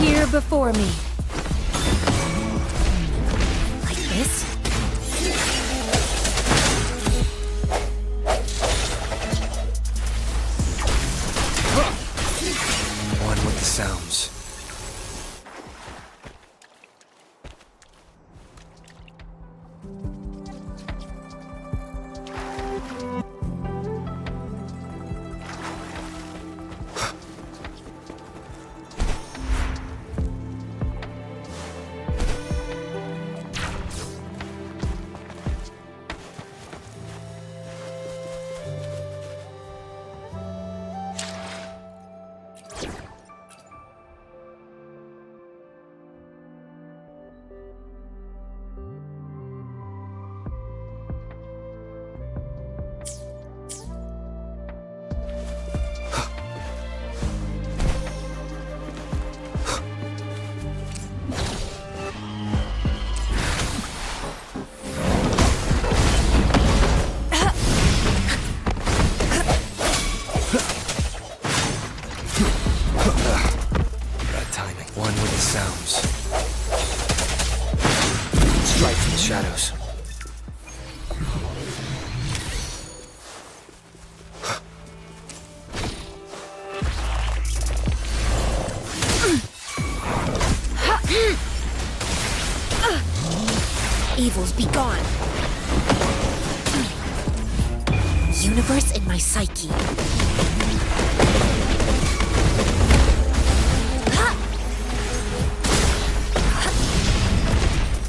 Appear before me. Like this? One with the sounds. One with the sounds. Strike from the shadows. Evils be gone. Universe in my psyche.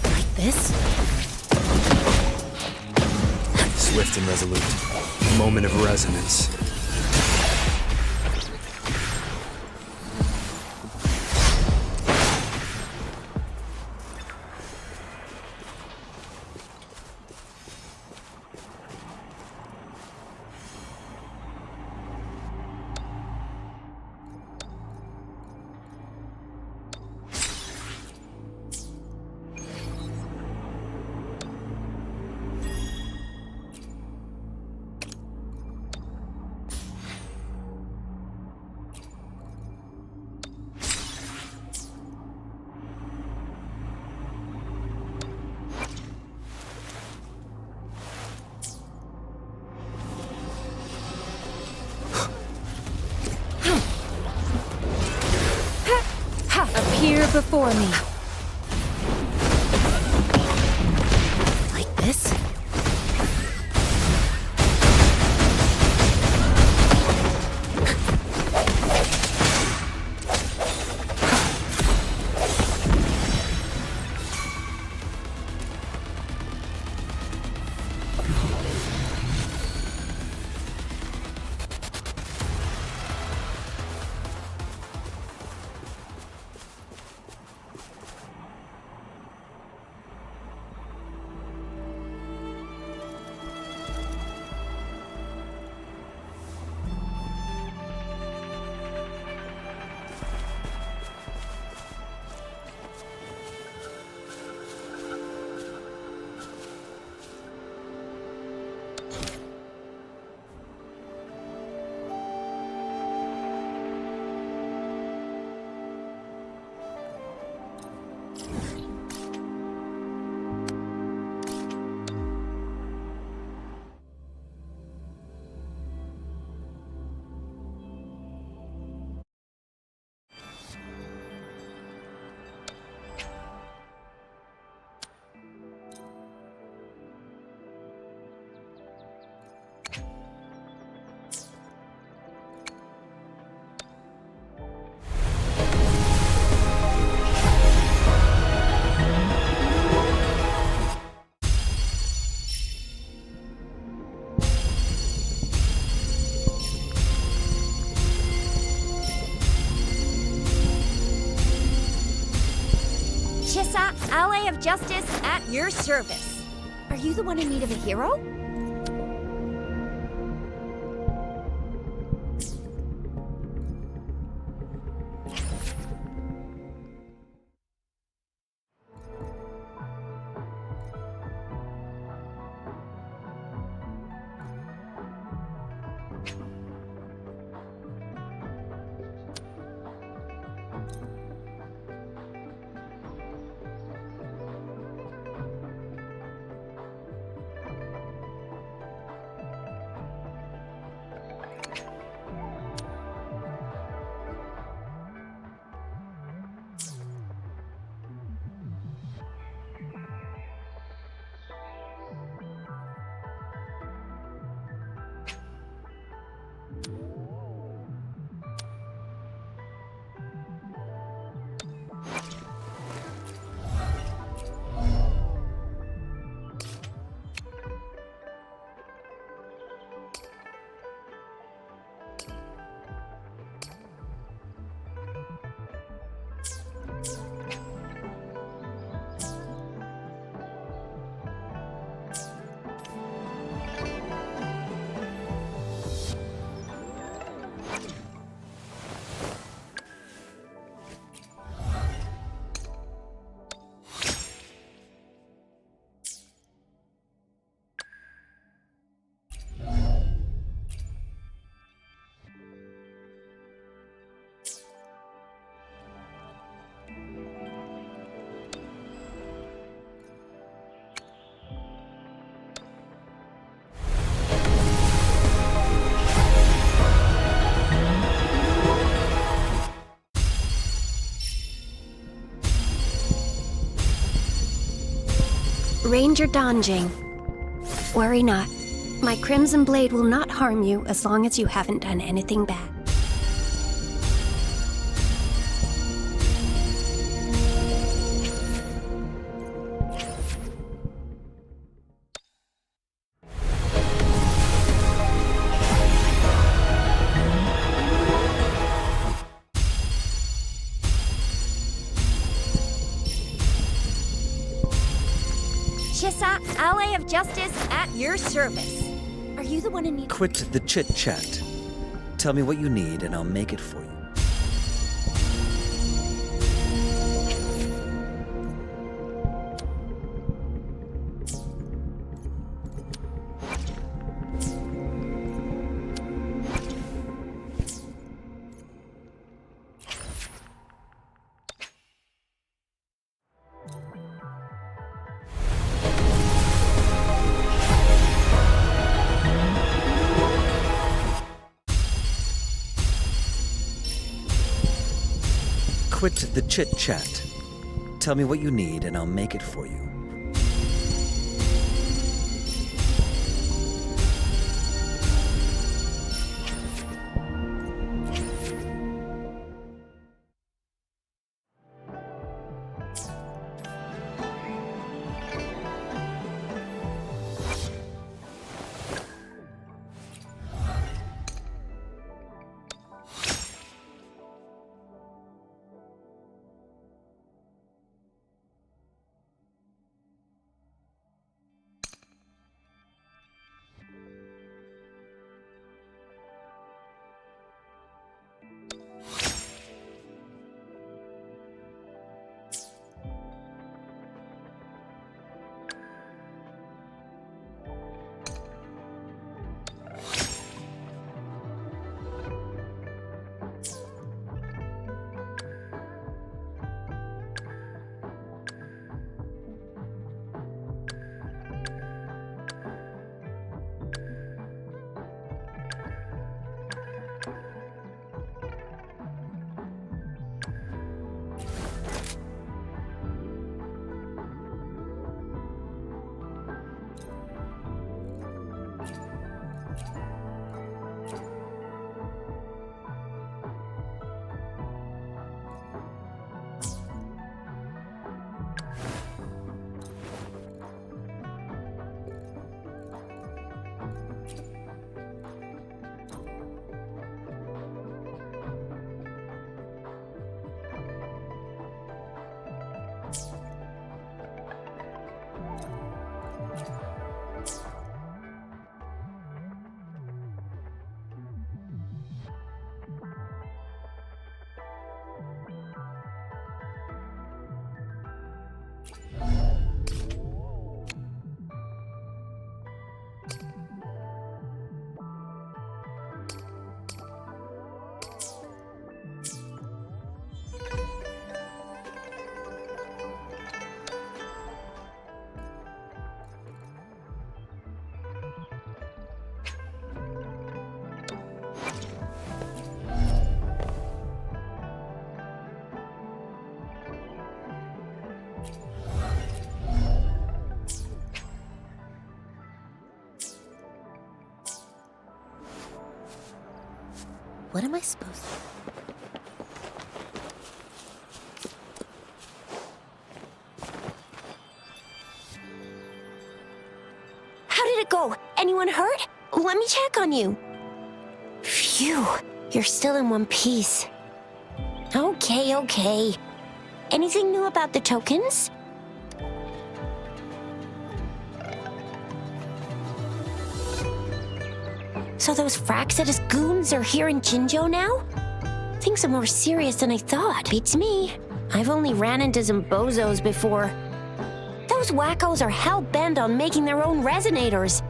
Like this? Swift and resolute. Moment of resonance. Appear before me. Like this? Chissa, ally of justice, at your service. Are you the one in need of a hero? Ranger Donjing. Worry not. My Crimson Blade will not harm you as long as you haven't done anything bad. Chissa, ally of justice, at your service. Are you the one in need? Quit the chit-chat. Tell me what you need and I'll make it for you. Quit the chit-chat. Tell me what you need and I'll make it for you. What am I supposed to... How did it go? Anyone hurt? Let me check on you. Phew, you're still in one piece. Okay. Anything new about the tokens? So those Fraxidus goons are here in Jinzhou now? Things are more serious than I thought. Beats me. I've only ran into some bozos before. Those wackos are hell-bent on making their own resonators.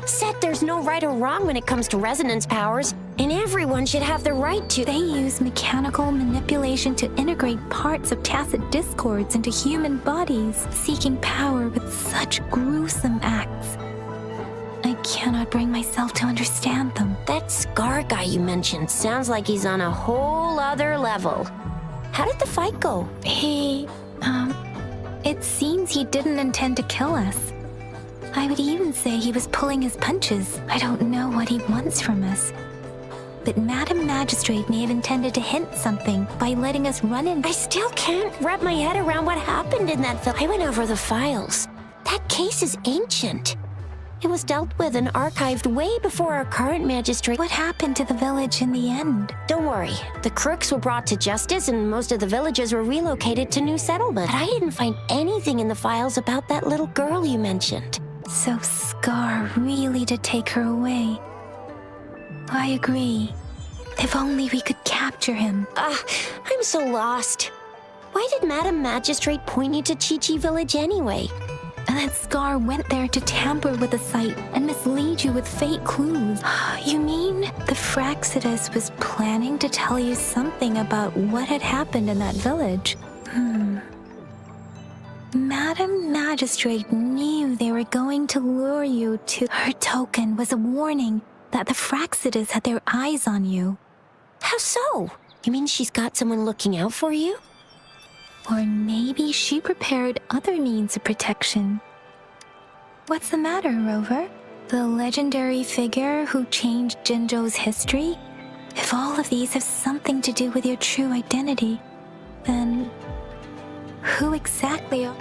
Said there's no right or wrong when it comes to resonance powers, and everyone should have the right to... They use mechanical manipulation to integrate parts of tacit discords into human bodies, seeking power with such gruesome acts. I cannot bring myself to understand them. That Scar guy you mentioned sounds like he's on a whole other level. How did the fight go? It seems he didn't intend to kill us. I would even say he was pulling his punches. I don't know what he wants from us. But Madam Magistrate may have intended to hint something by letting us run in. I still can't wrap my head around what happened in that village. I went over the files. That case is ancient. It was dealt with and archived way before our current magistrate. What happened to the village in the end? Don't worry. The crooks were brought to justice and most of the villagers were relocated to new settlement. But I didn't find anything in the files about that little girl you mentioned. So Scar really did take her away. I agree. If only we could capture him. I'm so lost. Why did Madam Magistrate point you to Chi-Chi Village anyway? And that Scar went there to tamper with the site and mislead you with fake clues. You mean the Fraxidus was planning to tell you something about what had happened in that village? Madam Magistrate knew they were going to lure you to... Her token was a warning that the Fraxidus had their eyes on you. How so? You mean she's got someone looking out for you? Or maybe she prepared other means of protection. What's the matter, Rover? The legendary figure who changed Jinzhou's history? If all of these have something to do with your true identity, then who exactly are...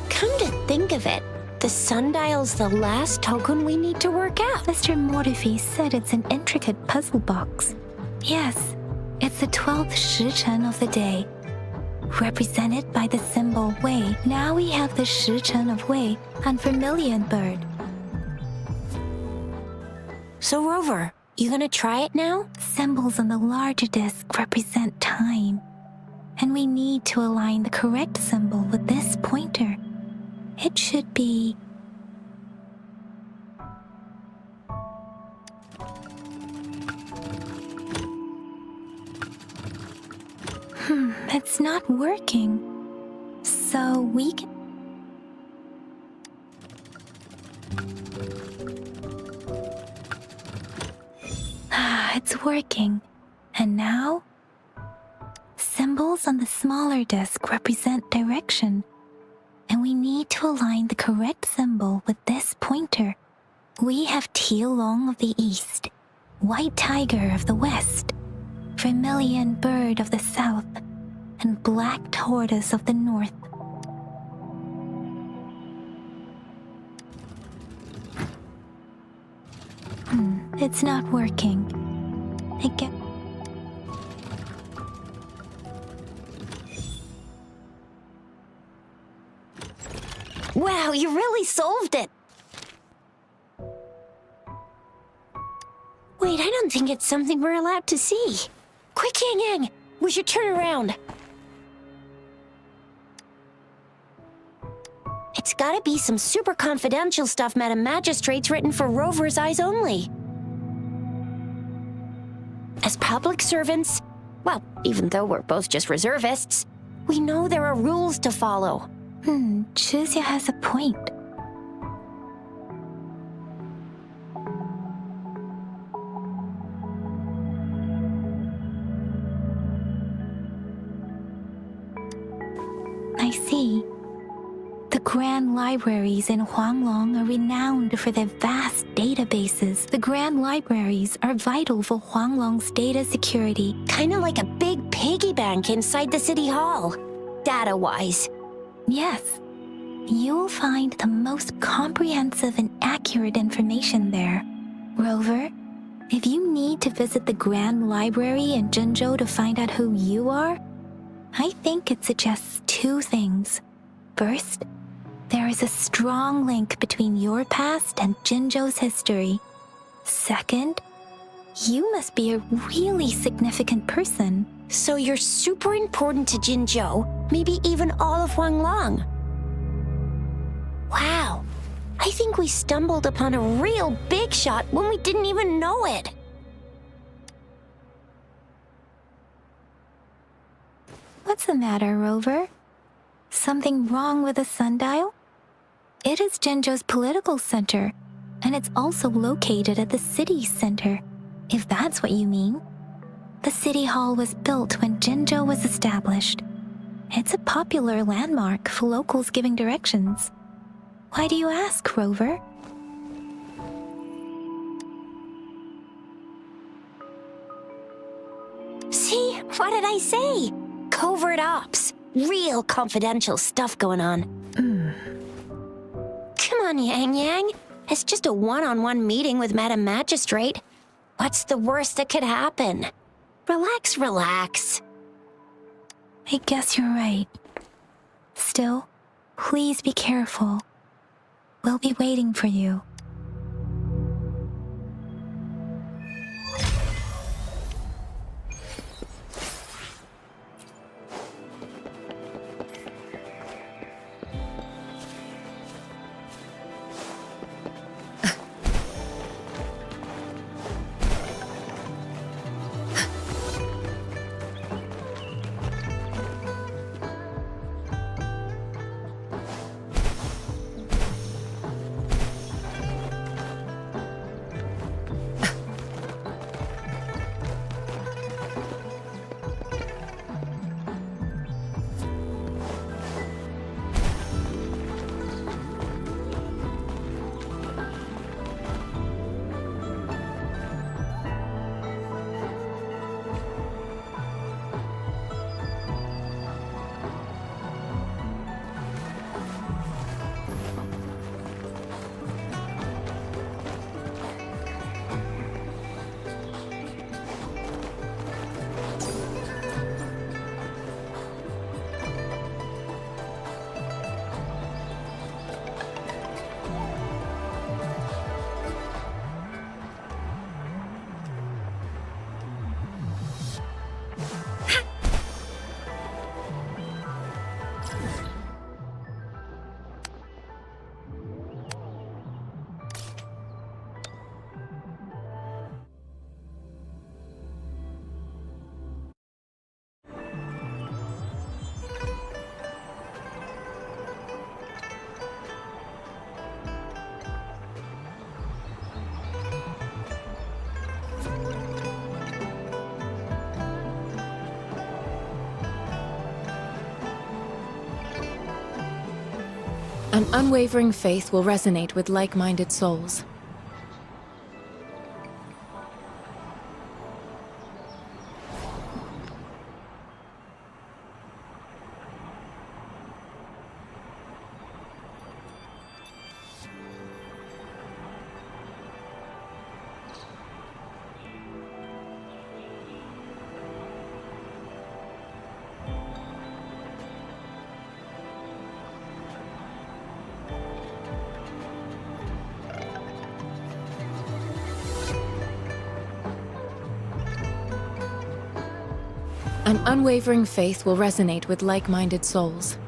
Come to think of it, the sundial's the last token we need to work out. Mr. Mortefi said it's an intricate puzzle box. Yes, it's the 12th shichen of the day, represented by the symbol Wei. Now we have the shichen of Wei and Vermilion Bird. So Rover, you gonna try it now? Symbols on the larger disc represent time, and we need to align the correct symbol with this pointer. It should be... it's not working. So we can... It's working. And now? Symbols on the smaller disc represent direction, and we need to align the correct symbol with this pointer. We have Tielong of the east, White Tiger of the west, Vermilion Bird of the south, and Black Tortoise of the north. It's not working. Wow, you really solved it! Wait, I don't think it's something we're allowed to see. Quick, Yang Yang! We should turn around. It's gotta be some super confidential stuff Madam Magistrate's written for Rover's eyes only. As public servants, well, even though we're both just reservists, we know there are rules to follow. Chuzia has a point. I see. The Grand Libraries in Huanglong are renowned for their vast databases. The Grand Libraries are vital for Huanglong's data security. Kinda like a big piggy bank inside the city hall, data-wise. Yes, you'll find the most comprehensive and accurate information there. Rover, if you need to visit the Grand Library in Jinzhou to find out who you are, I think it suggests two things. First, there is a strong link between your past and Jinzhou's history. Second, you must be a really significant person. So you're super important to Jinzhou, maybe even all of Huanglong. Wow, I think we stumbled upon a real big shot when we didn't even know it. What's the matter, Rover? Something wrong with the sundial? It is Jinzhou's political center, and it's also located at the city center, if that's what you mean. The city hall was built when Jinzhou was established. It's a popular landmark for locals giving directions. Why do you ask, Rover? See? What did I say? Covert ops. Real confidential stuff going on. Come on, Yang Yang. It's just a one-on-one meeting with Madam Magistrate. What's the worst that could happen? Relax, relax. I guess you're right. Still, please be careful. We'll be waiting for you. An unwavering faith will resonate with like-minded souls. An unwavering faith will resonate with like-minded souls.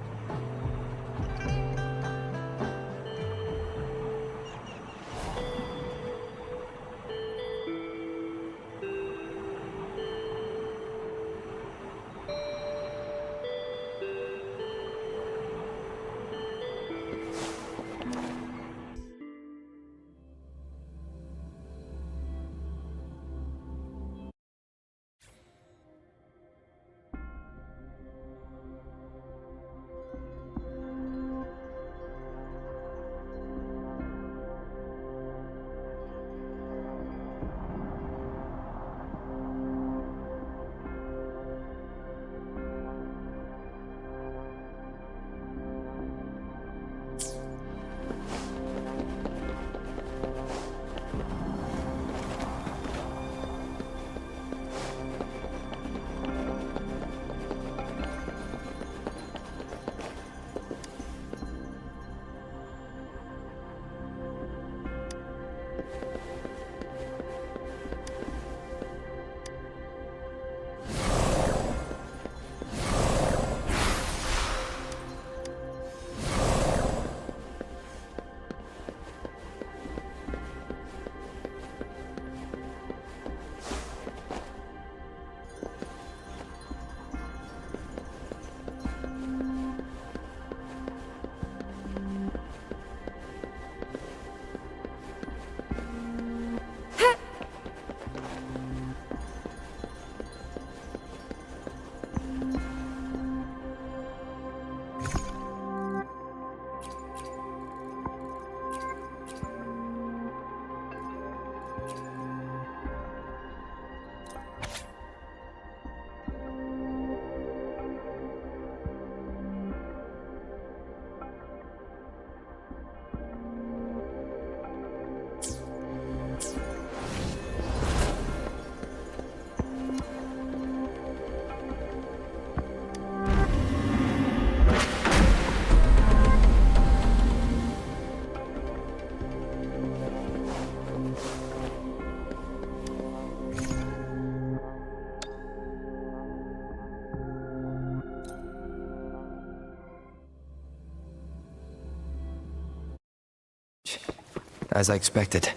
as I expected.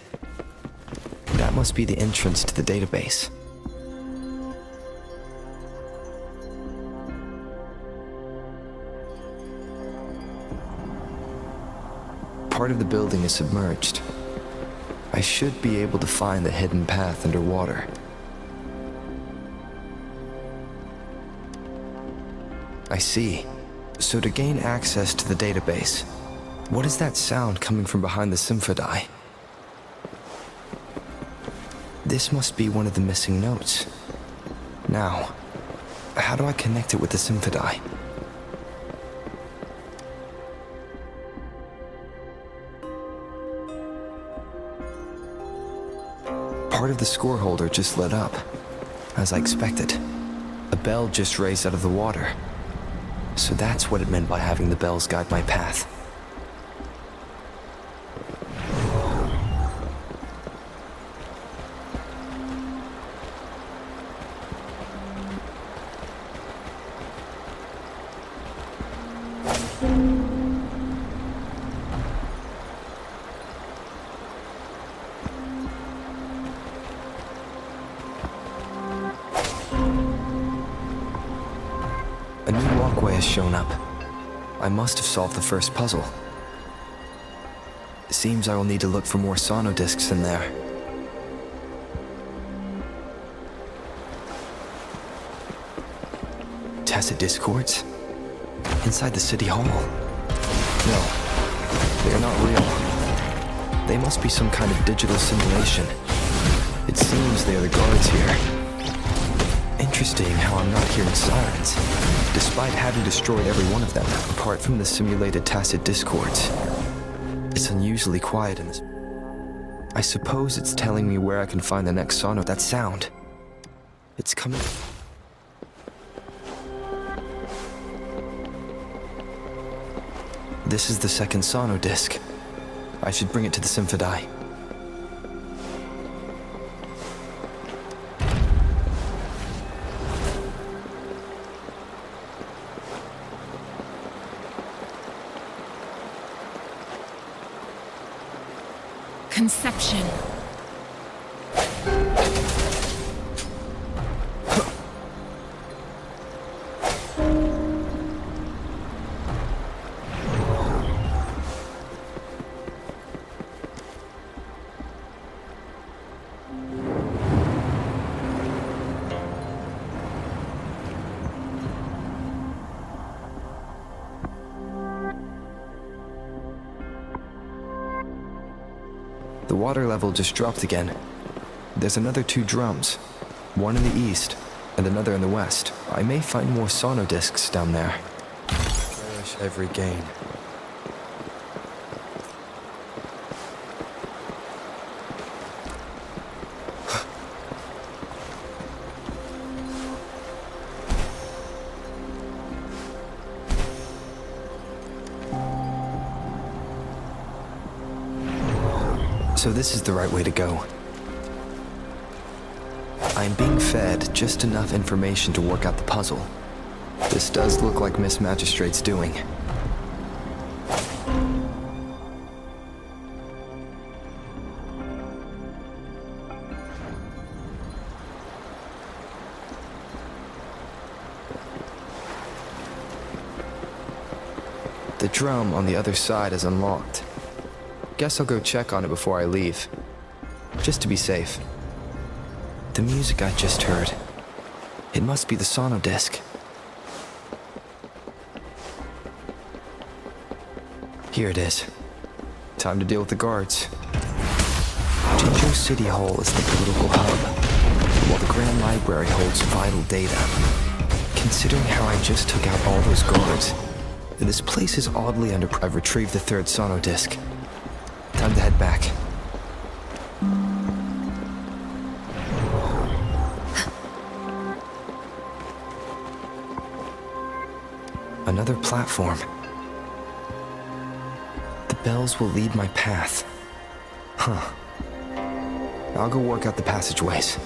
That must be the entrance to the database. Part of the building is submerged. I should be able to find the hidden path underwater. I see. So to gain access to the database, what is that sound coming from behind the Symphodi? This must be one of the missing notes. Now, how do I connect it with the Symphodi? Part of the score holder just lit up, as I expected. A bell just raised out of the water. So that's what it meant by having the bells guide my path. A new walkway has shown up. I must have solved the first puzzle. It seems I will need to look for more sonodiscs in there. Tacit discords? Inside the city hall? No, they are not real. They must be some kind of digital simulation. It seems they are the guards here. Interesting how I'm not hearing sirens, despite having destroyed every one of them, apart from the simulated tacit discords. It's unusually quiet in this. I suppose it's telling me where I can find the next sono. That sound. It's coming. This is the second sono disc. I should bring it to the Symphodi. Conception. The water level just dropped again. There's another 2 drums, one in the east and another in the west. I may find more sonodiscs down there. Cherish every gain. So this is the right way to go. I'm being fed just enough information to work out the puzzle. This does look like Miss Magistrate's doing. The drum on the other side is unlocked. Guess I'll go check on it before I leave, just to be safe. The music I just heard, it must be the sonodisc. Here it is. Time to deal with the guards. Jinzhou City Hall is the political hub, while the Grand Library holds vital data. Considering how I just took out all those guards, this place is oddly under. I've retrieved the 3rd sonodisc. Time to head back. Another platform. The bells will lead my path. Huh. I'll go work out the passageways.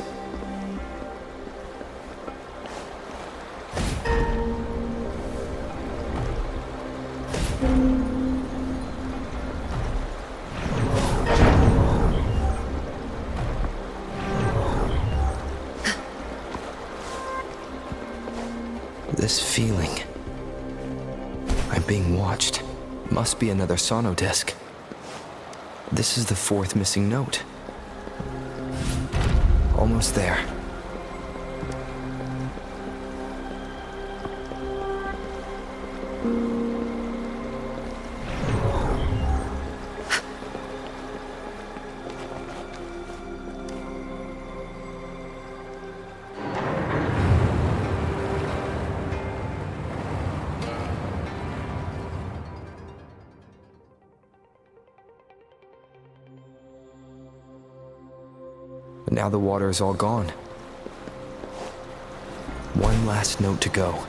This feeling. I'm being watched. Must be another sono disc. This is the fourth missing note. Almost there. But now the water is all gone. One last note to go.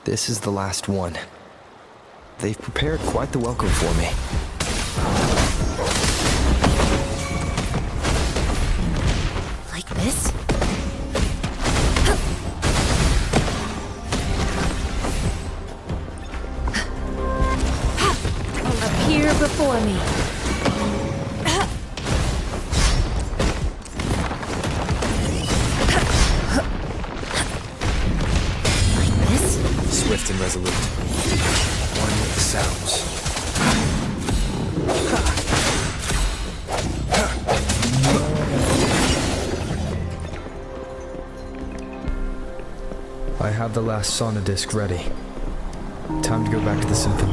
This is the last one. They've prepared quite the welcome for me. Like this? Appear before me. Like this? Swift and resolute. One with the sounds. I have the last sonodisc ready. Time to go back to the Symphony.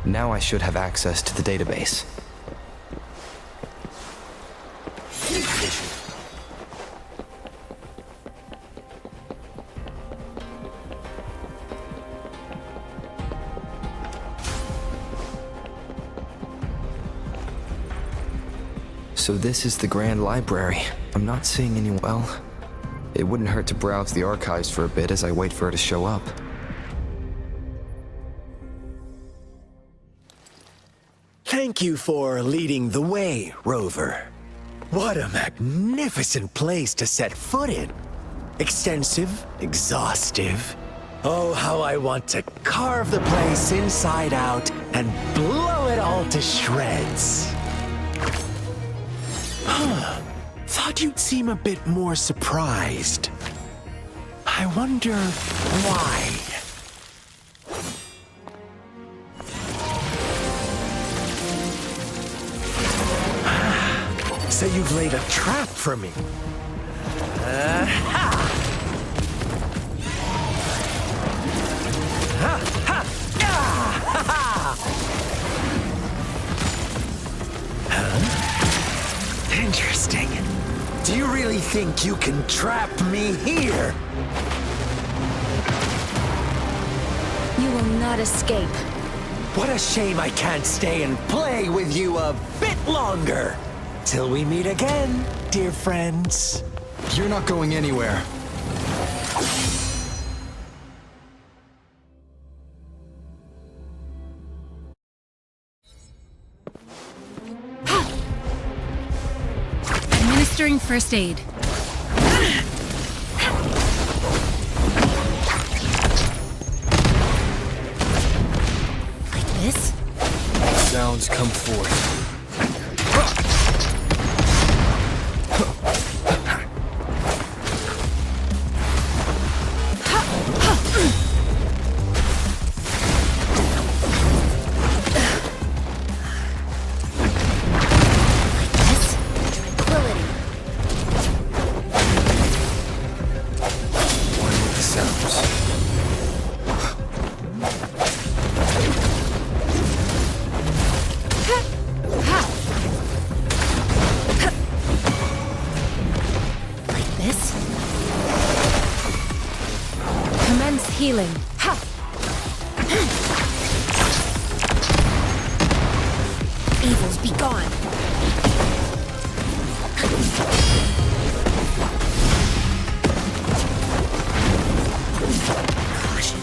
Now I should have access to the database. So this is the Grand Library. I'm not seeing any... Well, it wouldn't hurt to browse the archives for a bit as I wait for her to show up. Thank you for leading the way, Rover. What a magnificent place to set foot in. Extensive, exhaustive. Oh, how I want to carve the place inside out and blow it all to shreds. Thought you'd seem a bit more surprised. I wonder why. So you've laid a trap for me. Interesting. Do you really think you can trap me here? You will not escape. What a shame I can't stay and play with you a bit longer. Till we meet again, dear friends. You're not going anywhere. Administering first aid. Like this? Sounds come forth. Healing. Evils be gone. Caution.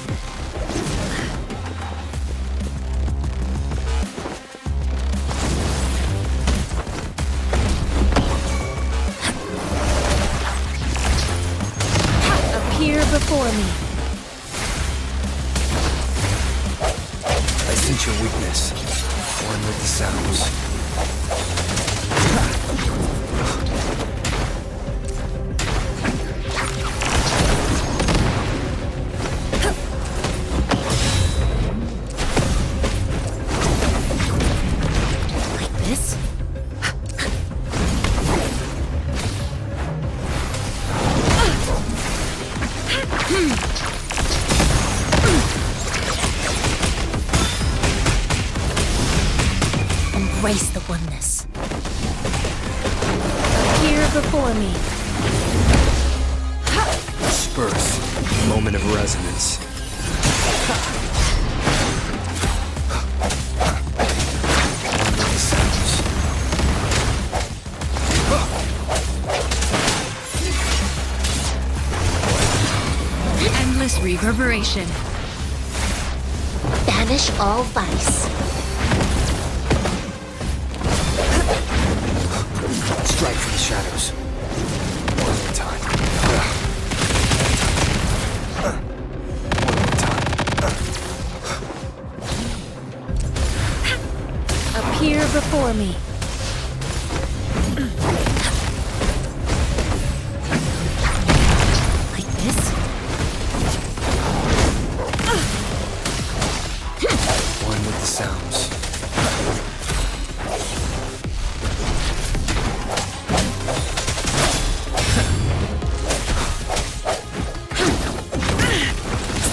Appear before me. I sense your weakness. One with the sounds. Like this? Embrace the oneness. Appear before me. Disperse. Moment of resonance. One with the sounds. Endless reverberation. Banish all vice. Strike from the shadows. One at a time. One at a time. Appear before me. Like this? One with the sounds.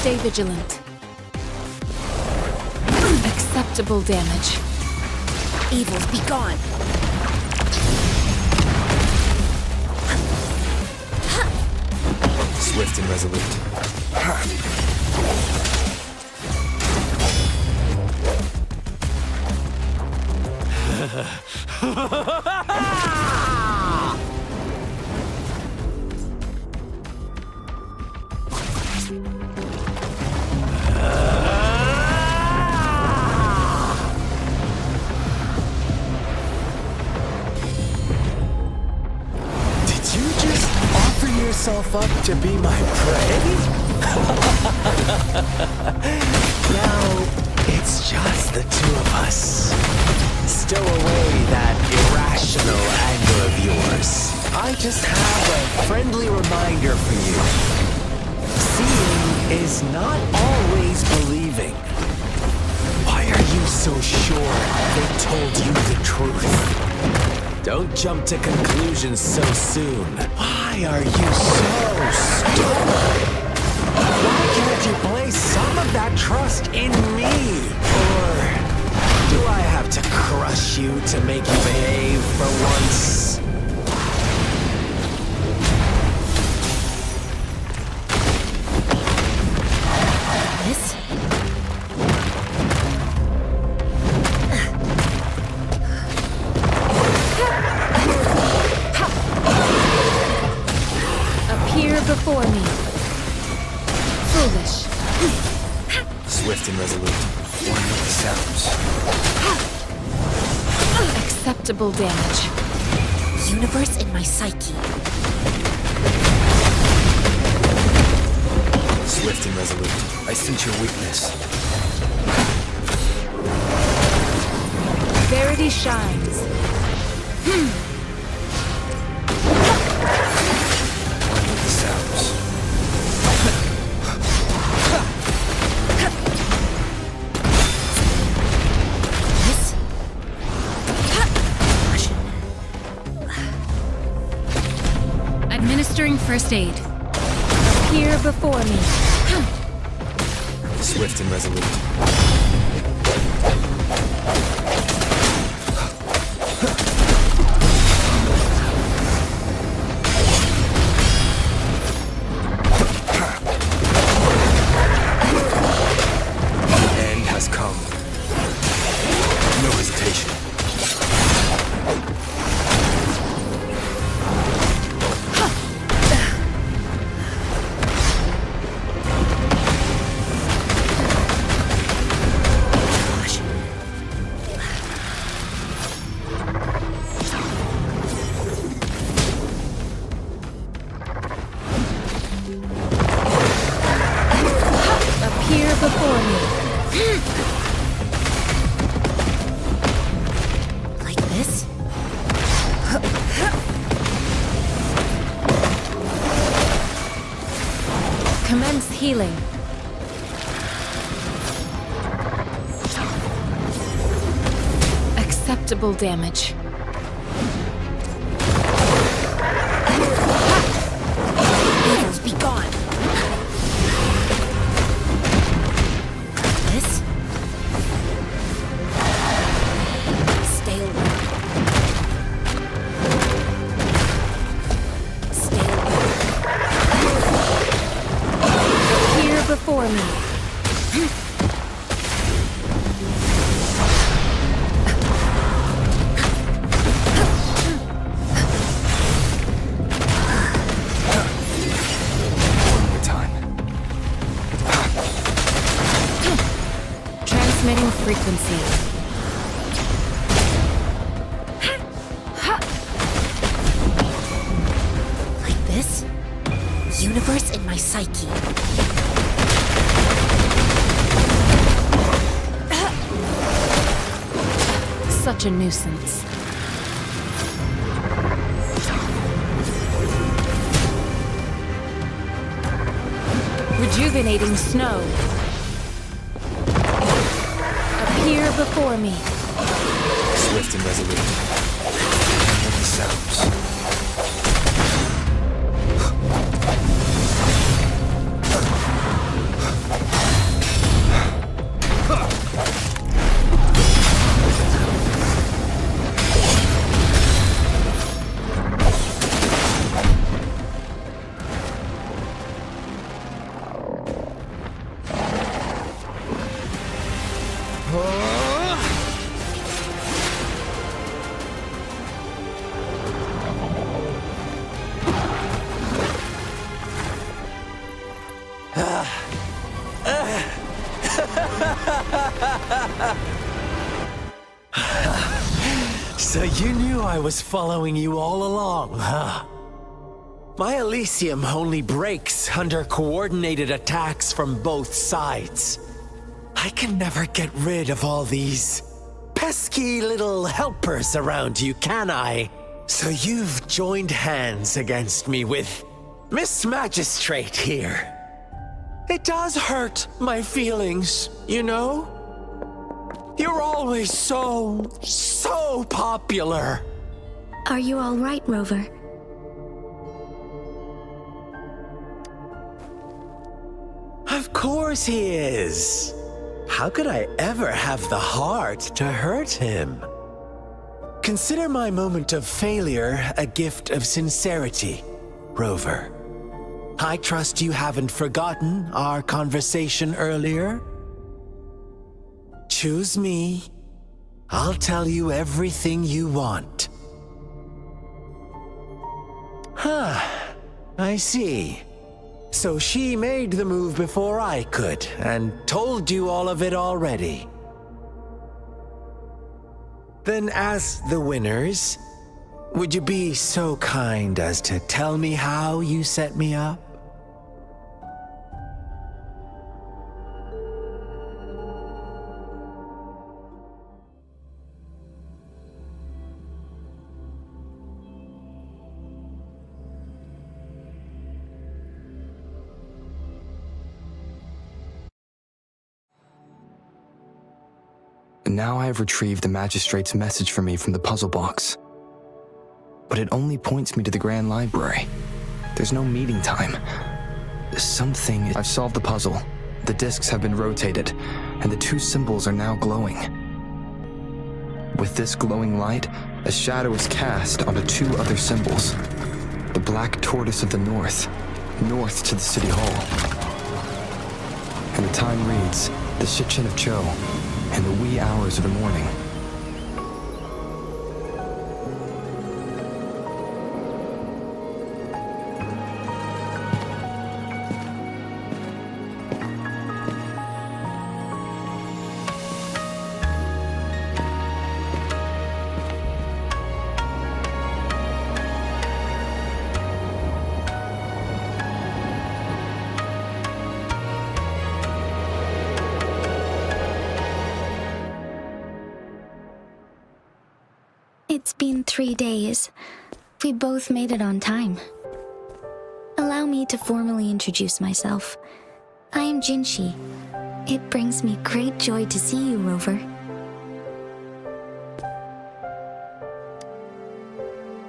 Stay vigilant. Acceptable damage. Evils be gone. Swift and resolute. Did you just offer yourself up to be my prey? Now, it's just the two of us. Stow away that irrational anger of yours. I just have a friendly reminder for you. Seeing is not always believing. Why are you so sure they told you the truth? Don't jump to conclusions so soon. Why are you so stupid? Why can't you place some of that trust in me? Or do I have to crush you to make you behave for once? This? Appear before me. Foolish. Swift and resolute. One with the sounds. Acceptable damage. Universe in my psyche. Swift and resolute. I sense your weakness. Verity shines. One with the sounds. This? Caution. Administering first aid. Appear before me. Swift and resolute. Appear before me. Like this? Commence healing. Acceptable damage. Evils be gone. This? Stay away. Stay away. Appear before me. One more time. Transmitting frequency. Like this? Universe in my psyche. Such a nuisance. Rejuvenating snow. Appear before me. Swift and resolute. I love the sounds. So you knew I was following you all along, huh? My Elysium only breaks under coordinated attacks from both sides. I can never get rid of all these pesky little helpers around you, can I? So you've joined hands against me with Miss Magistrate here. It does hurt my feelings, you know? You're always so popular. Are you all right, Rover? Of course he is. How could I ever have the heart to hurt him? Consider my moment of failure a gift of sincerity, Rover. I trust you haven't forgotten our conversation earlier. Choose me. I'll tell you everything you want. Huh. I see. So she made the move before I could, and told you all of it already. Then as the winners, would you be so kind as to tell me how you set me up? Now I have retrieved the Magistrate's message for me from the puzzle box. But it only points me to the Grand Library. There's no meeting time. I've solved the puzzle. The discs have been rotated, and the two symbols are now glowing. With this glowing light, a shadow is cast onto two other symbols. The Black Tortoise of the North to the City Hall. And the time reads, the Shichin of Cho, in the wee hours of the morning. It's been 3 days. We both made it on time. Allow me to formally introduce myself. I am Jinshi. It brings me great joy to see you, Rover.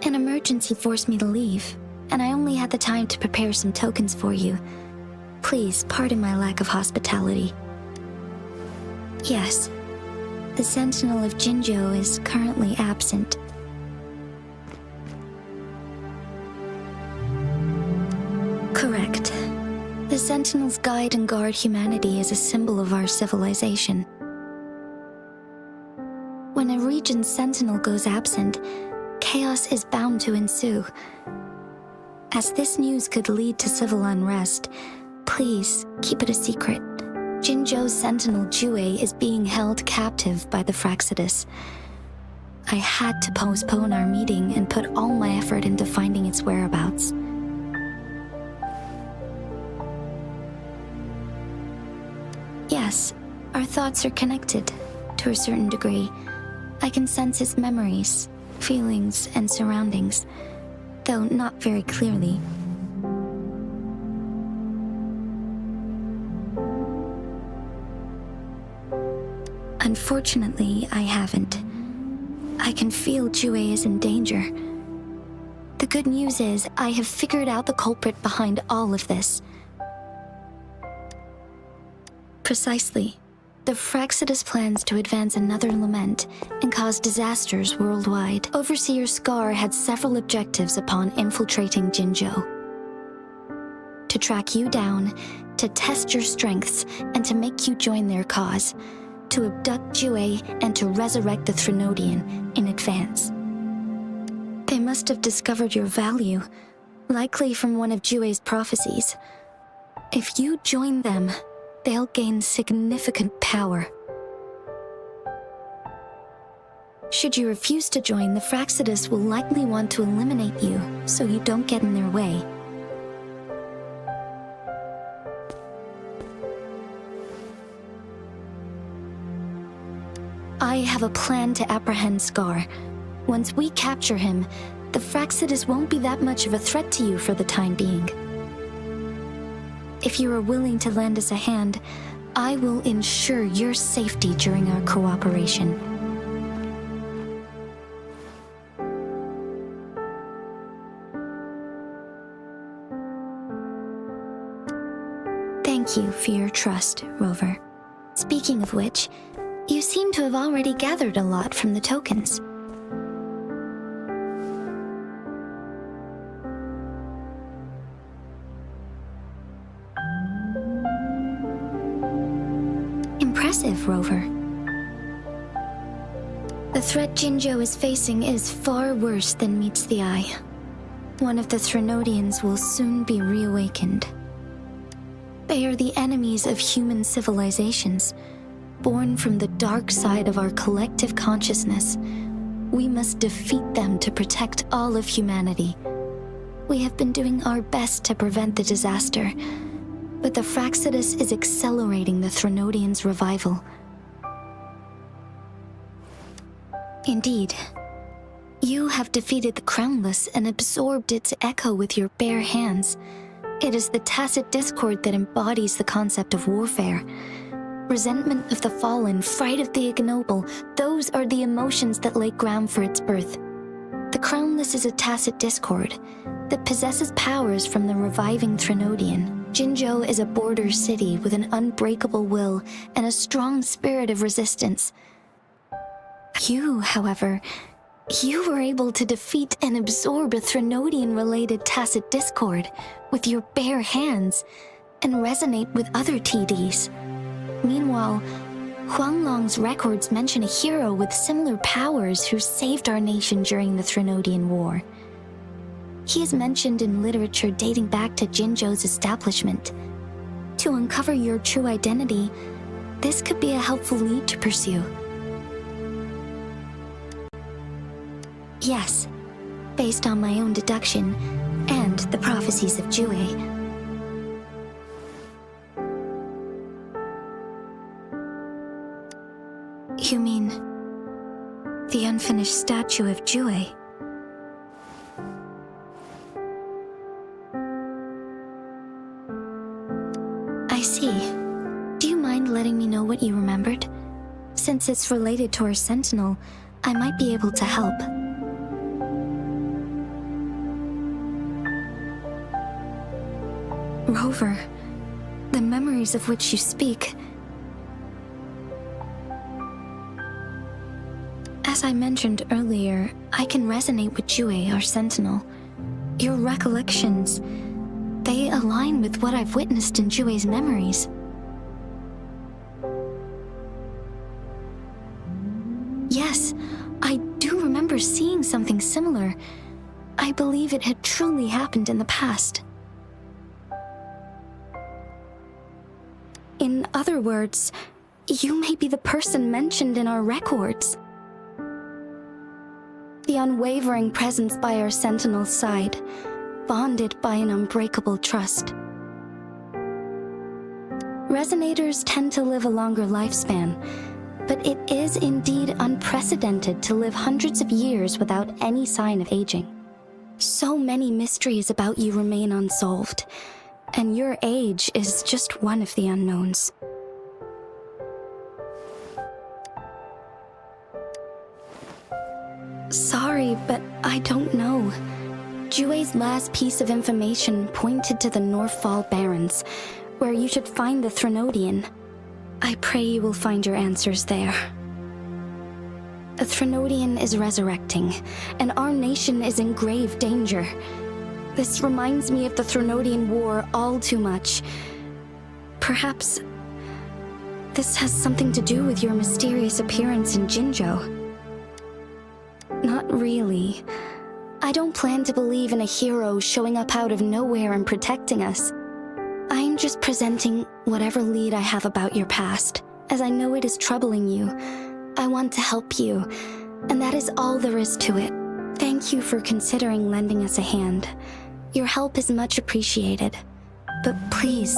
An emergency forced me to leave, and I only had the time to prepare some tokens for you. Please pardon my lack of hospitality. Yes, the Sentinel of Jinjo is currently absent. Correct. The Sentinels guide and guard humanity as a symbol of our civilization. When a region's Sentinel goes absent, chaos is bound to ensue. As this news could lead to civil unrest, please keep it a secret. Jinjo's Sentinel Jue is being held captive by the Fraxidus. I had to postpone our meeting and put all my effort into finding its whereabouts. Yes, our thoughts are connected, to a certain degree. I can sense its memories, feelings, and surroundings, though not very clearly. Unfortunately, I haven't. I can feel Jue is in danger. The good news is, I have figured out the culprit behind all of this. Precisely. The Fraxidus plans to advance another lament and cause disasters worldwide. Overseer Scar had several objectives upon infiltrating Jinjo. To track you down, to test your strengths, and to make you join their cause. To abduct Jue and to resurrect the Threnodian in advance. They must have discovered your value, likely from one of Jue's prophecies. If you join them, they'll gain significant power. Should you refuse to join, the Fraxidus will likely want to eliminate you, so you don't get in their way. I have a plan to apprehend Scar. Once we capture him, the Fraxidus won't be that much of a threat to you for the time being. If you are willing to lend us a hand, I will ensure your safety during our cooperation. Thank you for your trust, Rover. Speaking of which, you seem to have already gathered a lot from the tokens. Impressive, Rover. The threat Jinjo is facing is far worse than meets the eye. One of the Threnodians will soon be reawakened. They are the enemies of human civilizations, born from the dark side of our collective consciousness. We must defeat them to protect all of humanity. We have been doing our best to prevent the disaster, but the Fraxidus is accelerating the Threnodian's revival. Indeed, you have defeated the Crownless and absorbed its echo with your bare hands. It is the tacit discord that embodies the concept of warfare. Resentment of the fallen, fright of the ignoble, those are the emotions that lay ground for its birth. The Crownless is a tacit discord that possesses powers from the reviving Threnodian. Jinjo is a border city with an unbreakable will and a strong spirit of resistance. You, however, you were able to defeat and absorb a Threnodian-related tacit discord with your bare hands and resonate with other TDs. Meanwhile, Huanglong's records mention a hero with similar powers who saved our nation during the Threnodian War. He is mentioned in literature dating back to Jinjo's establishment. To uncover your true identity, this could be a helpful lead to pursue. Yes, based on my own deduction and the prophecies of Jue. You mean The unfinished statue of Jue. I see. Do you mind letting me know what you remembered? Since it's related to our sentinel, I might be able to help. Rover, the memories of which you speak. As I mentioned earlier, I can resonate with Jue, our sentinel. Your recollections, they align with what I've witnessed in Jue's memories. Yes, I do remember seeing something similar. I believe it had truly happened in the past. In other words, you may be the person mentioned in our records. The unwavering presence by our sentinel's side, bonded by an unbreakable trust. Resonators tend to live a longer lifespan, but it is indeed unprecedented to live hundreds of years without any sign of aging. So many mysteries about you remain unsolved, and your age is just one of the unknowns. Sorry, but I don't know. Jue's last piece of information pointed to the Northfall Barrens, where you should find the Threnodian. I pray you will find your answers there. The Threnodian is resurrecting, and our nation is in grave danger. This reminds me of the Threnodian War all too much. Perhaps this has something to do with your mysterious appearance in Jinzhou. Not really. I don't plan to believe in a hero showing up out of nowhere and protecting us. I'm just presenting whatever lead I have about your past, as I know it is troubling you. I want to help you, and that is all there is to it. Thank you for considering lending us a hand. Your help is much appreciated. But please,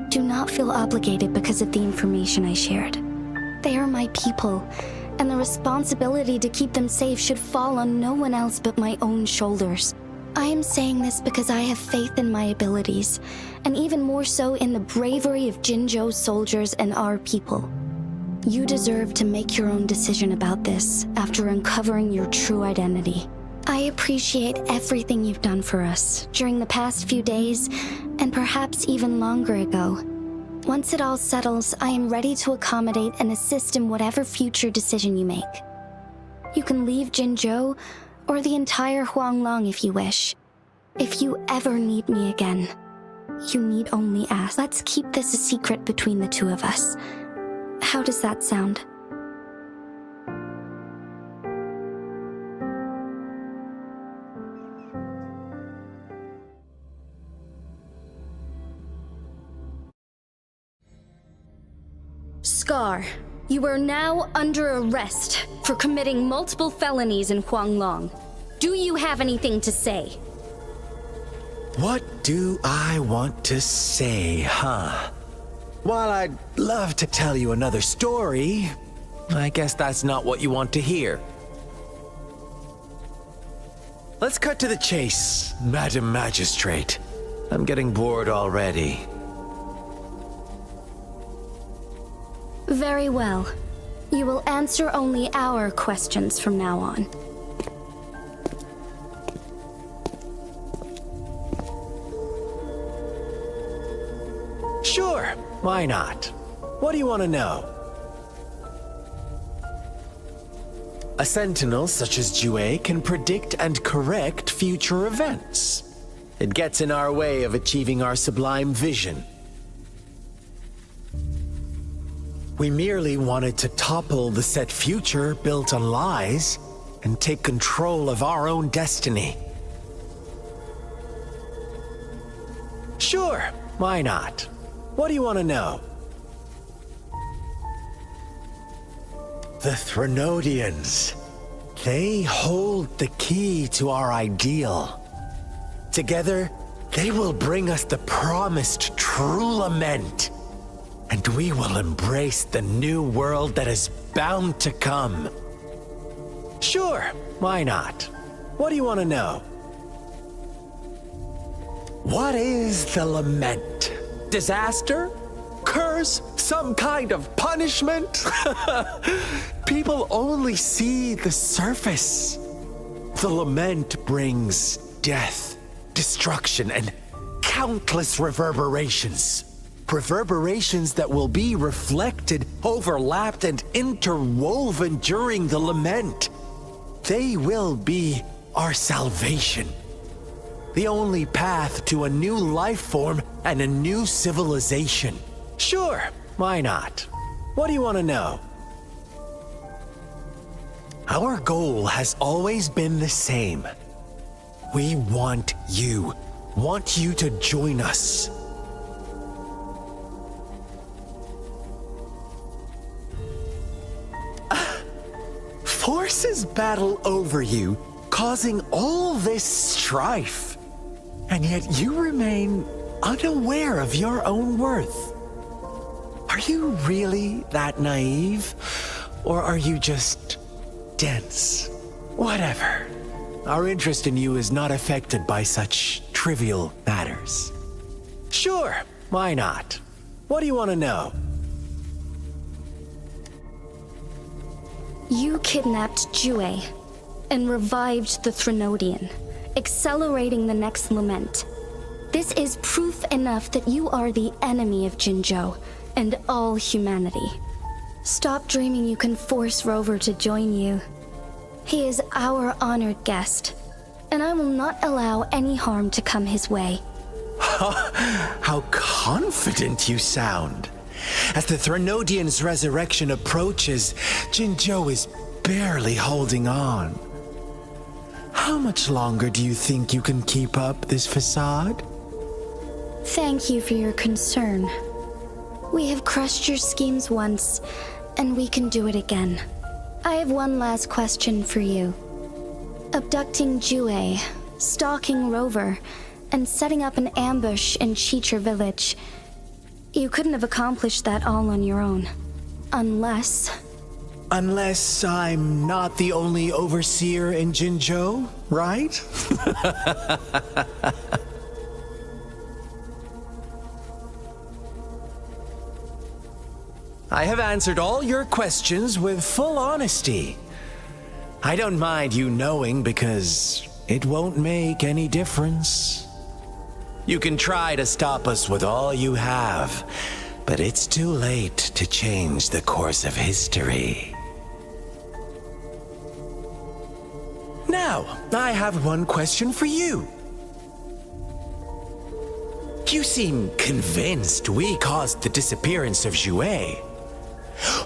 do not feel obligated because of the information I shared. They are my people, and the responsibility to keep them safe should fall on no one else but my own shoulders. I am saying this because I have faith in my abilities, and even more so in the bravery of Jinzhou's soldiers and our people. You deserve to make your own decision about this after uncovering your true identity. I appreciate everything you've done for us during the past few days, and perhaps even longer ago. Once it all settles, I am ready to accommodate and assist in whatever future decision you make. You can leave Jinzhou, or the entire Huanglong if you wish. If you ever need me again, you need only ask. Let's keep this a secret between the two of us. How does that sound? Scar, you are now under arrest for committing multiple felonies in Huanglong. Do you have anything to say? What do I want to say, huh? While I'd love to tell you another story, I guess that's not what you want to hear. Let's cut to the chase, Madam Magistrate. I'm getting bored already. Very well. You will answer only our questions from now on. Sure, why not? What do you want to know? A sentinel such as Jue can predict and correct future events. It gets in our way of achieving our sublime vision. We merely wanted to topple the set future built on lies and take control of our own destiny. Sure, why not? What do you want to know? The Threnodians. They hold the key to our ideal. Together, they will bring us the promised true lament. And we will embrace the new world that is bound to come. Sure, why not? What do you want to know? What is the lament? Disaster? Curse? Some kind of punishment? People only see the surface. The lament brings death, destruction, and countless reverberations. Reverberations that will be reflected, overlapped, and interwoven during the lament. They will be our salvation. The only path to a new life form and a new civilization. Sure, why not? What do you want to know? Our goal has always been the same. We want you to join us. Forces battle over you, causing all this strife. And yet you remain unaware of your own worth. Are you really that naive? Or are you just dense? Whatever. Our interest in you is not affected by such trivial matters. Sure, why not? What do you want to know? You kidnapped Jue and revived the Threnodian, accelerating the next lament. This is proof enough that you are the enemy of Jinzhou and all humanity. Stop dreaming you can force Rover to join you. He is our honored guest, and I will not allow any harm to come his way. How confident you sound. As the Threnodian's resurrection approaches, Jinzhou is barely holding on. How much longer do you think you can keep up this facade? Thank you for your concern. We have crushed your schemes once, and we can do it again. I have one last question for you. Abducting Jue, stalking Rover, and setting up an ambush in Cheecher village. You couldn't have accomplished that all on your own. Unless I'm not the only overseer in Jinzhou, right? I have answered all your questions with full honesty. I don't mind you knowing because it won't make any difference. You can try to stop us with all you have, but it's too late to change the course of history. Now, I have one question for you. You seem convinced we caused the disappearance of Jue.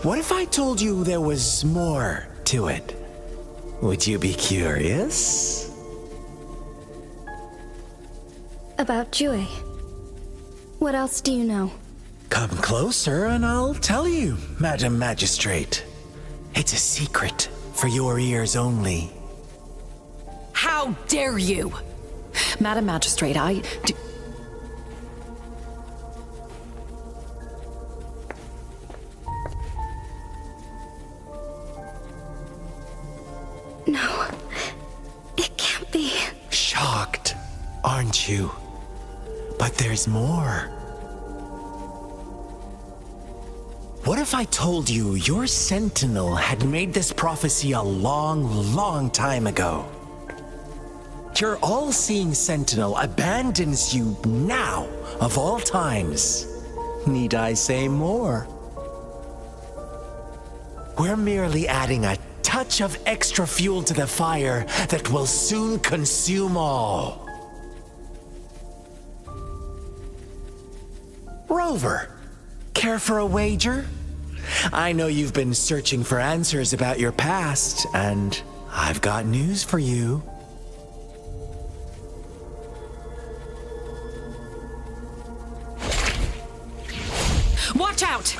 What if I told you there was more to it? Would you be curious? about Jue. What else do you know? Come closer and I'll tell you, Madam Magistrate. It's a secret for your ears only. How dare you! Madam Magistrate, No, it can't be. Shocked, aren't you? But there's more. What if I told you your sentinel had made this prophecy a long, long time ago? Your all-seeing sentinel abandons you now, of all times. Need I say more? We're merely adding a touch of extra fuel to the fire that will soon consume all. Rover, care for a wager? I know you've been searching for answers about your past, and I've got news for you. watch out!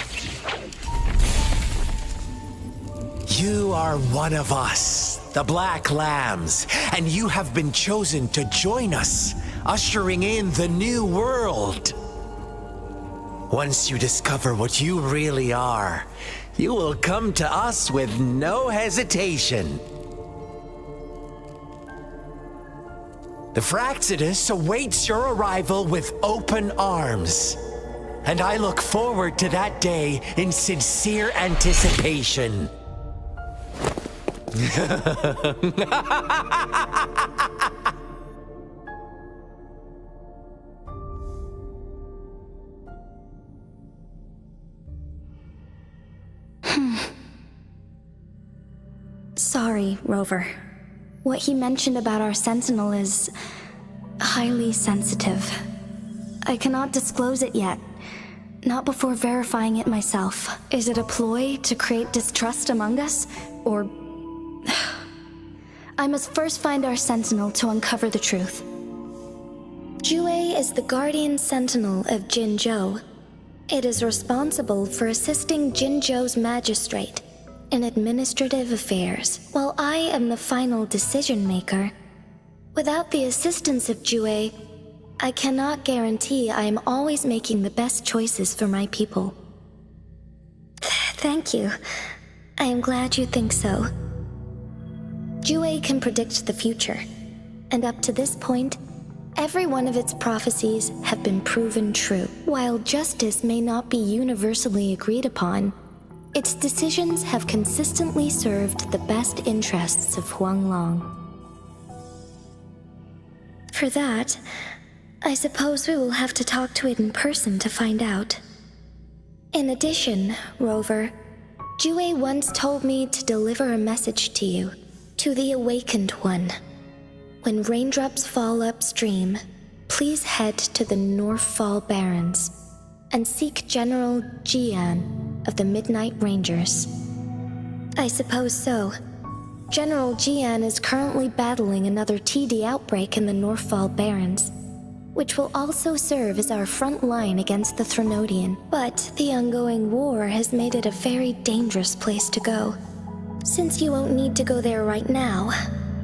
You are one of us, the Black Lambs, and you have been chosen to join us, ushering in the new world. Once you discover what you really are, you will come to us with no hesitation. The Fraxidus awaits your arrival with open arms. And I look forward to that day in sincere anticipation. Sorry, Rover. What he mentioned about our sentinel is highly sensitive. I cannot disclose it yet. Not before verifying it myself. Is it a ploy to create distrust among us? Or... I must first find our sentinel to uncover the truth. Jue is the guardian sentinel of Jinzhou. It is responsible for assisting Jinzhou's magistrate in administrative affairs, while I am the final decision maker. Without the assistance of Jue, I cannot guarantee I am always making the best choices for my people. Thank you. I am glad you think so. Jue can predict the future, and up to this point, every one of its prophecies have been proven true. While justice may not be universally agreed upon, its decisions have consistently served the best interests of Huanglong. For that, I suppose we will have to talk to it in person to find out. In addition, Rover, Jue once told me to deliver a message to you, to the Awakened One. When raindrops fall upstream, please head to the Northfall Barrens and seek General Jian of the Midnight Rangers. I suppose so. General Jian is currently battling another TD outbreak in the Northfall Barrens, which will also serve as our front line against the Threnodian. But the ongoing war has made it a very dangerous place to go. Since you won't need to go there right now,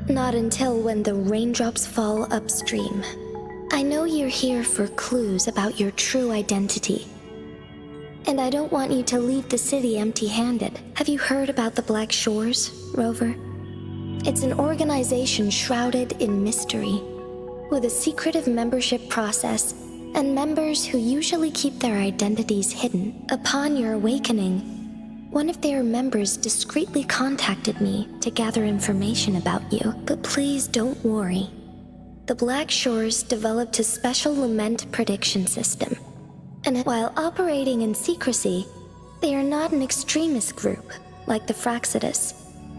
not until when the raindrops fall upstream. I know you're here for clues about your true identity. And I don't want you to leave the city empty-handed. Have you heard about the Black Shores, Rover? It's an organization shrouded in mystery, with a secretive membership process and members who usually keep their identities hidden. Upon your awakening, one of their members discreetly contacted me to gather information about you. But please don't worry. The Black Shores developed a special lament prediction system. And while operating in secrecy, they are not an extremist group like the Fraxidus.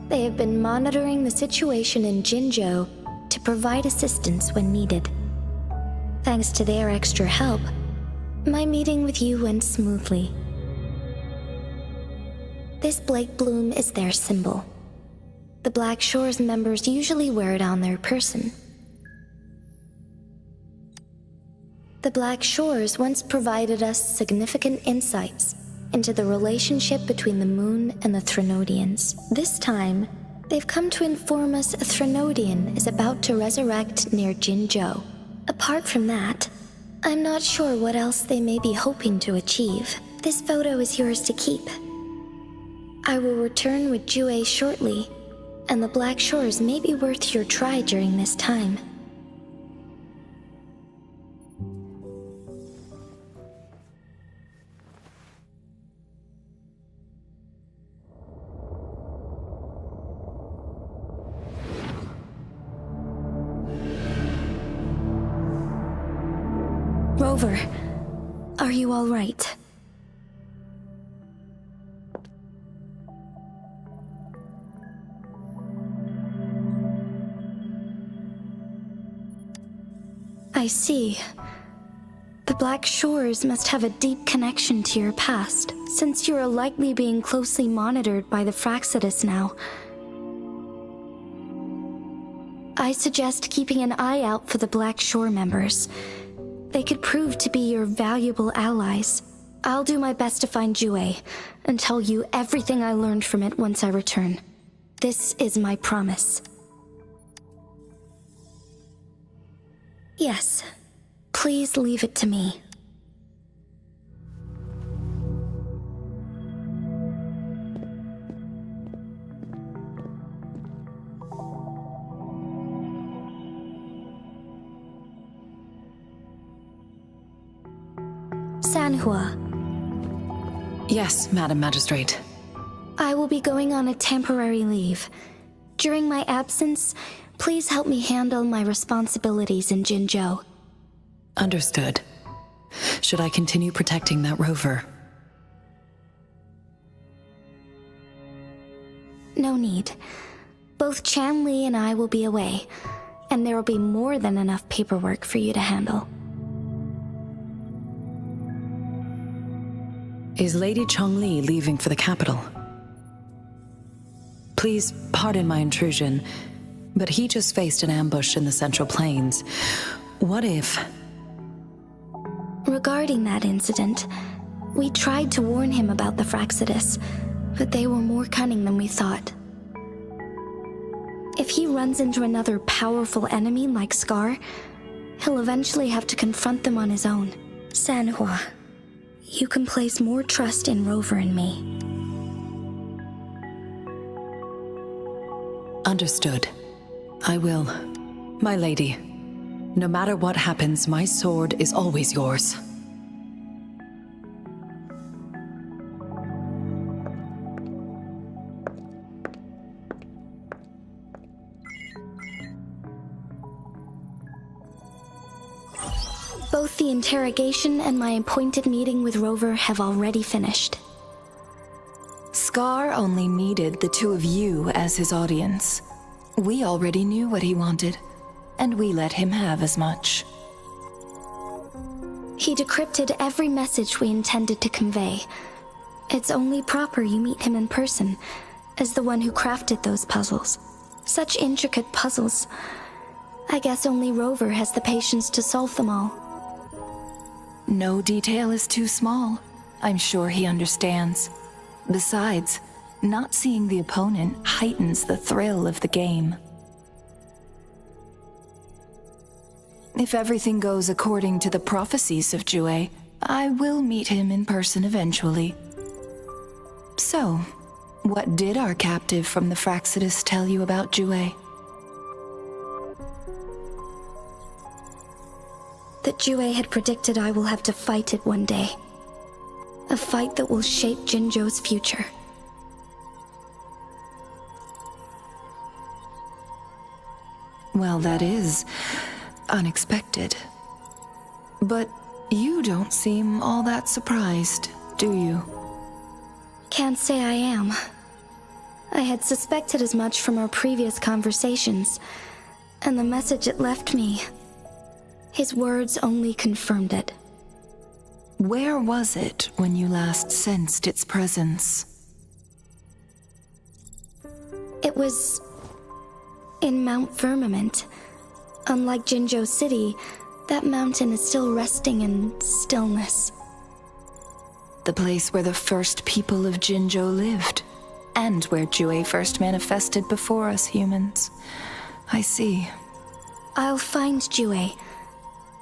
They have been monitoring the situation in Jinzhou to provide assistance when needed. Thanks to their extra help, my meeting with you went smoothly. This Blake Bloom is their symbol. The Black Shores members usually wear it on their person. The Black Shores once provided us significant insights into the relationship between the moon and the Threnodians. This time, they've come to inform us a Threnodian is about to resurrect near Jinzhou. Apart from that, I'm not sure what else they may be hoping to achieve. This photo is yours to keep. I will return with Jue shortly, and the Black Shores may be worth your try during this time. Rover, are you all right? I see. The Black Shores must have a deep connection to your past, since you are likely being closely monitored by the Fraxidus now. I suggest keeping an eye out for the Black Shore members. They could prove to be your valuable allies. I'll do my best to find Jue and tell you everything I learned from it once I return. This is my promise. Yes, please leave it to me. Sanhua, Yes, Madam Magistrate. I will be going on a temporary leave. During my absence, please help me handle my responsibilities in Jinzhou. Understood. Should I continue protecting that rover? No need. Both Chan Li and I will be away, and there will be more than enough paperwork for you to handle. Is Lady Chongli leaving for the capital? Please pardon my intrusion, but he just faced an ambush in the Central Plains. What if... Regarding that incident, we tried to warn him about the Fraxidus, but they were more cunning than we thought. If he runs into another powerful enemy like Scar, he'll eventually have to confront them on his own. Sanhua, you can place more trust in Rover and me. Understood. I will. My lady, no matter what happens, my sword is always yours. Both the interrogation and my appointed meeting with Rover have already finished. Scar only needed the two of you as his audience. We already knew what he wanted, and we let him have as much. He decrypted every message we intended to convey. It's only proper you meet him in person, as the one who crafted those puzzles. Such intricate puzzles. I guess only Rover has the patience to solve them all. No detail is too small. I'm sure he understands. Besides, not seeing the opponent heightens the thrill of the game. If everything goes according to the prophecies of Jue, I will meet him in person eventually. So, what did our captive from the Fraxidus tell you about Jue? That Jue had predicted I will have to fight it one day. A fight that will shape Jinzhou's future. Well, that is unexpected. But you don't seem all that surprised, do you? Can't say I am. I had suspected as much from our previous conversations, and the message it left me. His words only confirmed it. Where was it when you last sensed its presence? It was in Mount Firmament. Unlike Jinzhou City, that mountain is still resting in stillness. The place where the first people of Jinzhou lived, and where Jue first manifested before us humans. I see. I'll find Jue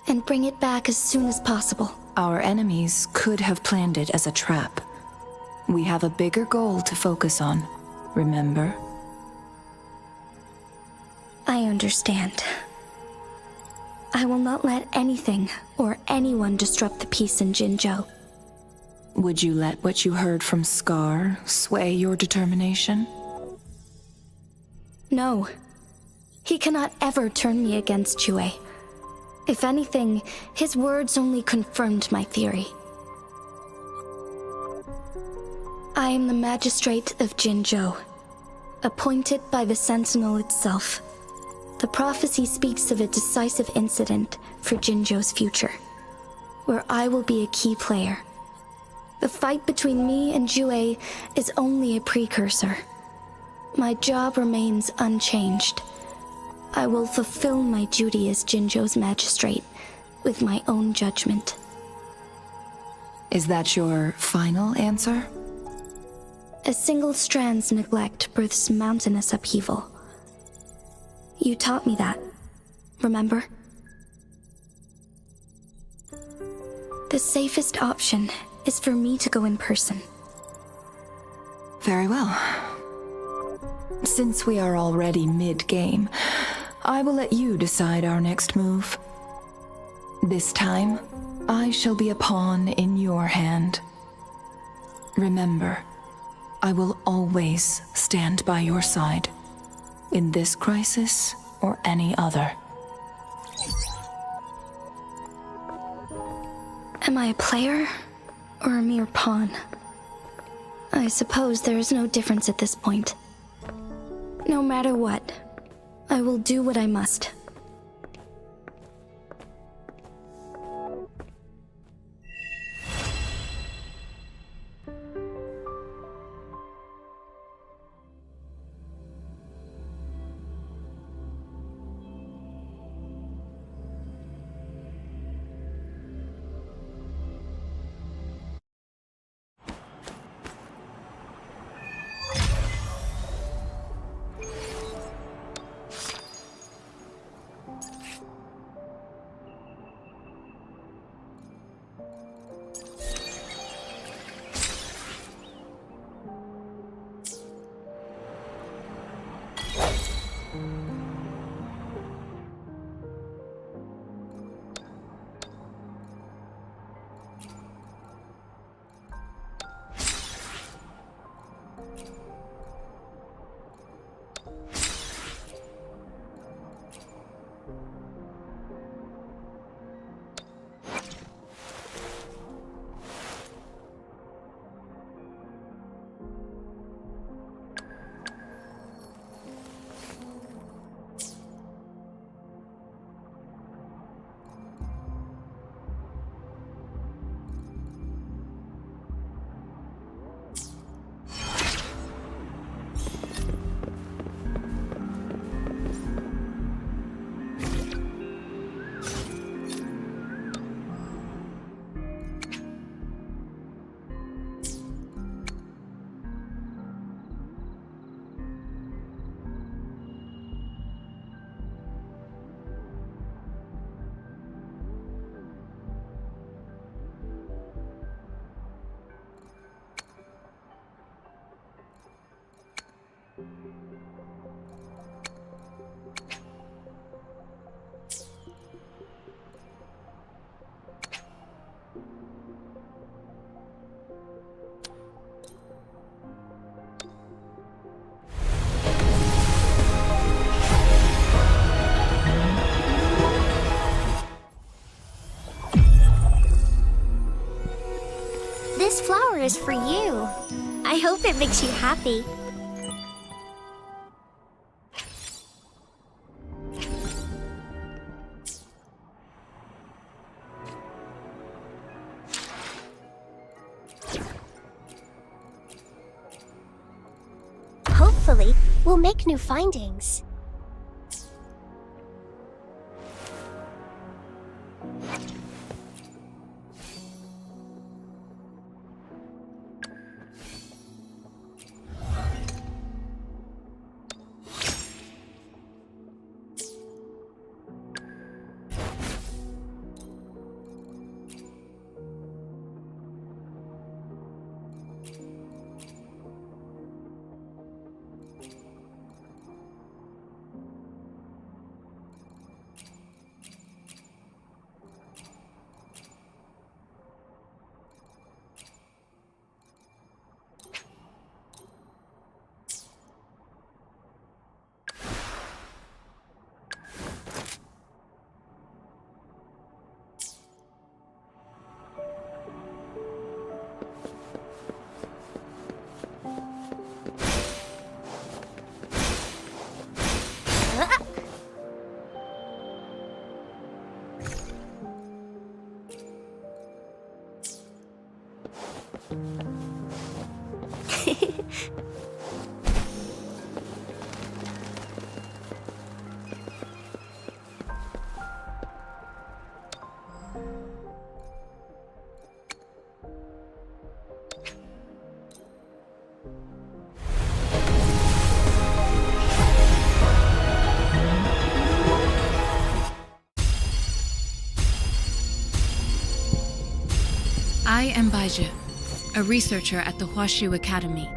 and bring it back as soon as possible. Our enemies could have planned it as a trap. We have a bigger goal to focus on, remember? I understand. I will not let anything or anyone disrupt the peace in Jinzhou. Would you let what you heard from Scar sway your determination? No. He cannot ever turn me against Jue. If anything, his words only confirmed my theory. I am the magistrate of Jinzhou, appointed by the Sentinel itself. The prophecy speaks of a decisive incident for Jinzhou's future, where I will be a key player. The fight between me and Jue is only a precursor. My job remains unchanged. I will fulfill my duty as Jinzhou's magistrate with my own judgment. Is that your final answer? A single strand's neglect births mountainous upheaval. You taught me that, remember? The safest option is for me to go in person. Very well. Since we are already mid-game, I will let you decide our next move. This time, I shall be a pawn in your hand. Remember, I will always stand by your side, in this crisis or any other. Am I a player or a mere pawn? I suppose there is no difference at this point. No matter what, I will do what I must. This flower is for you. I hope it makes you happy. Hopefully, we'll make new findings. I am Baizhi, a researcher at the Huashu Academy.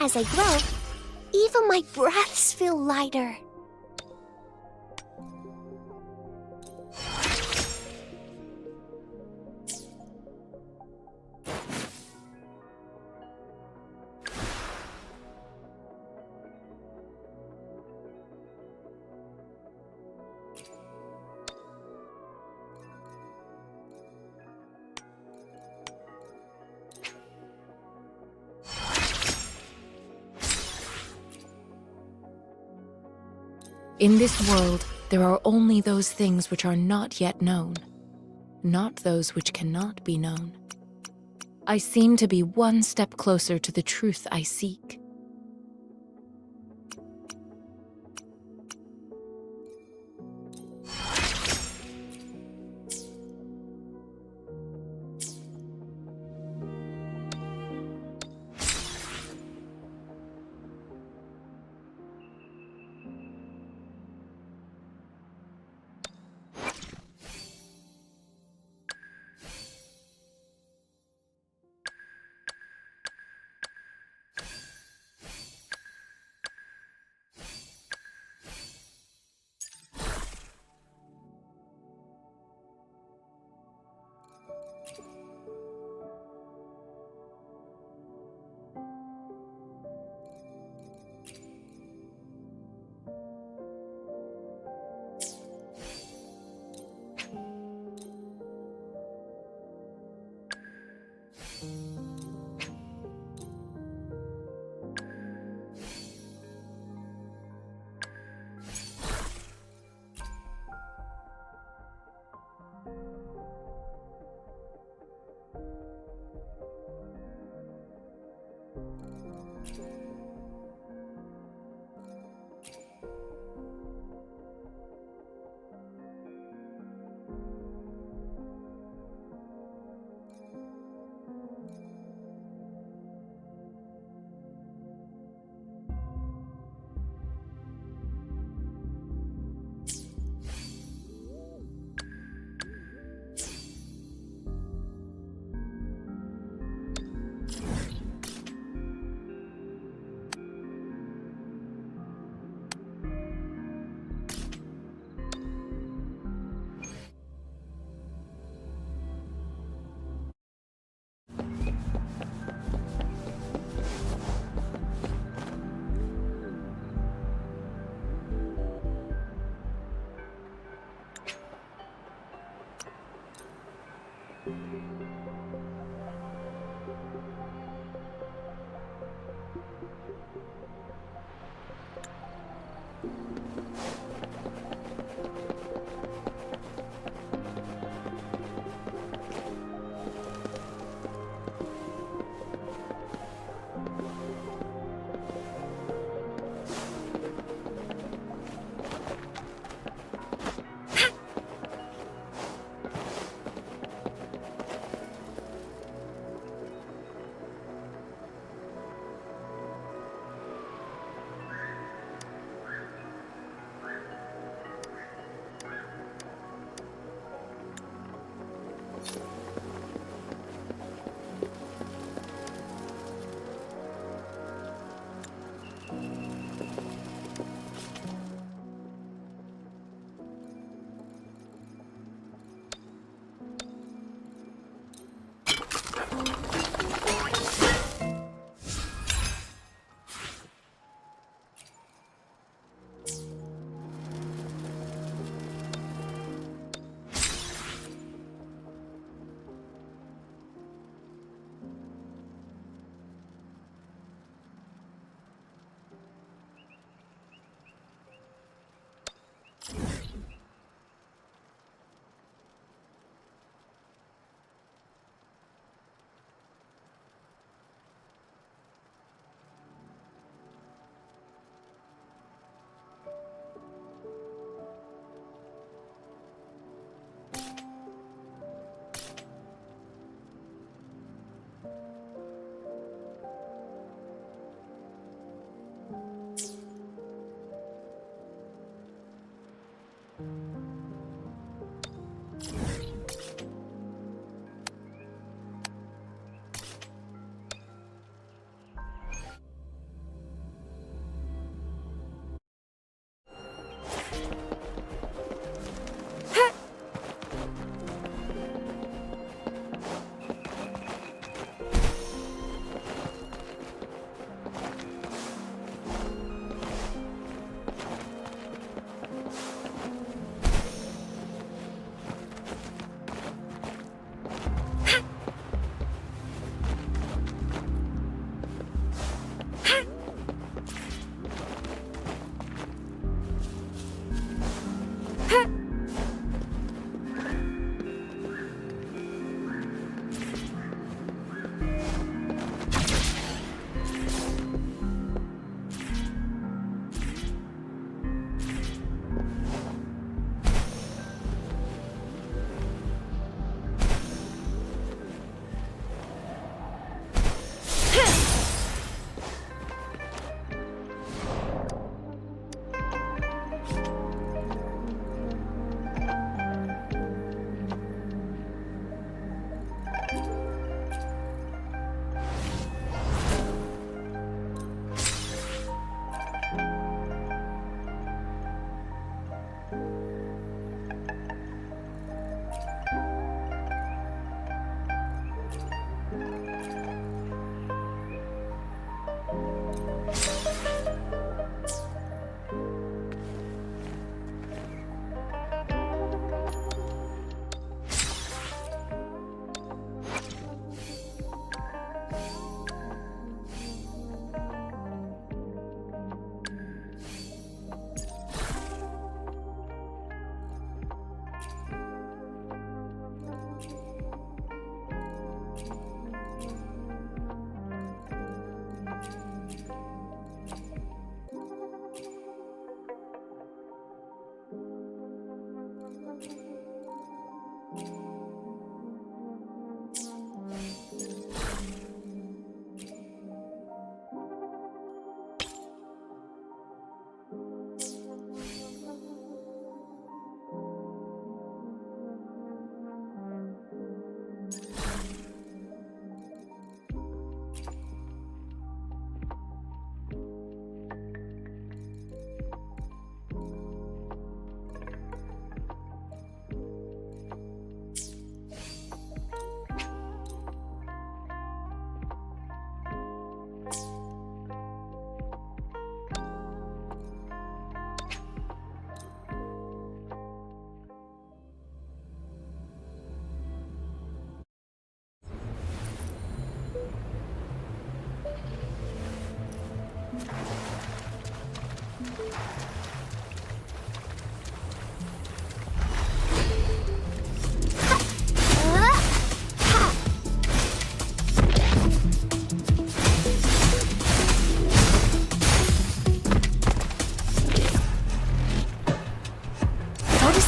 As I grow, even my breaths feel lighter. In this world, there are only those things which are not yet known, not those which cannot be known. I seem to be one step closer to the truth I seek.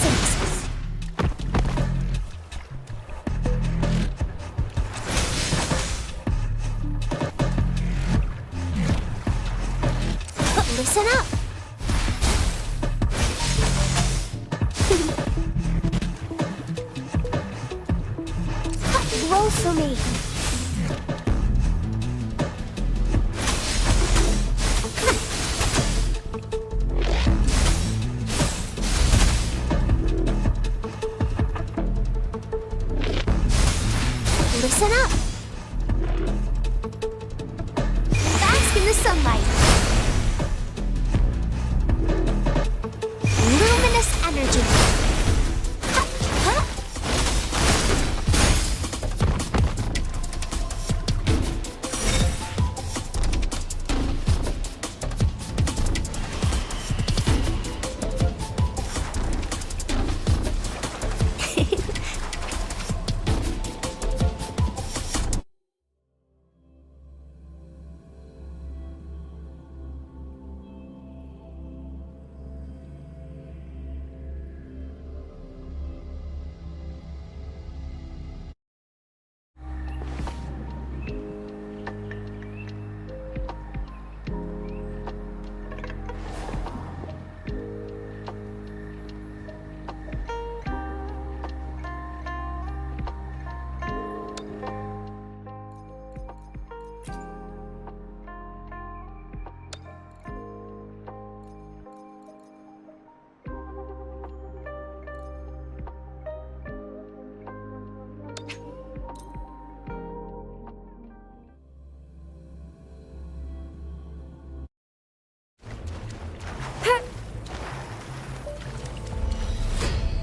Photosynthesis. Listen up. Roll for me. Listen up. Bask in the sunlight. Luminous energy.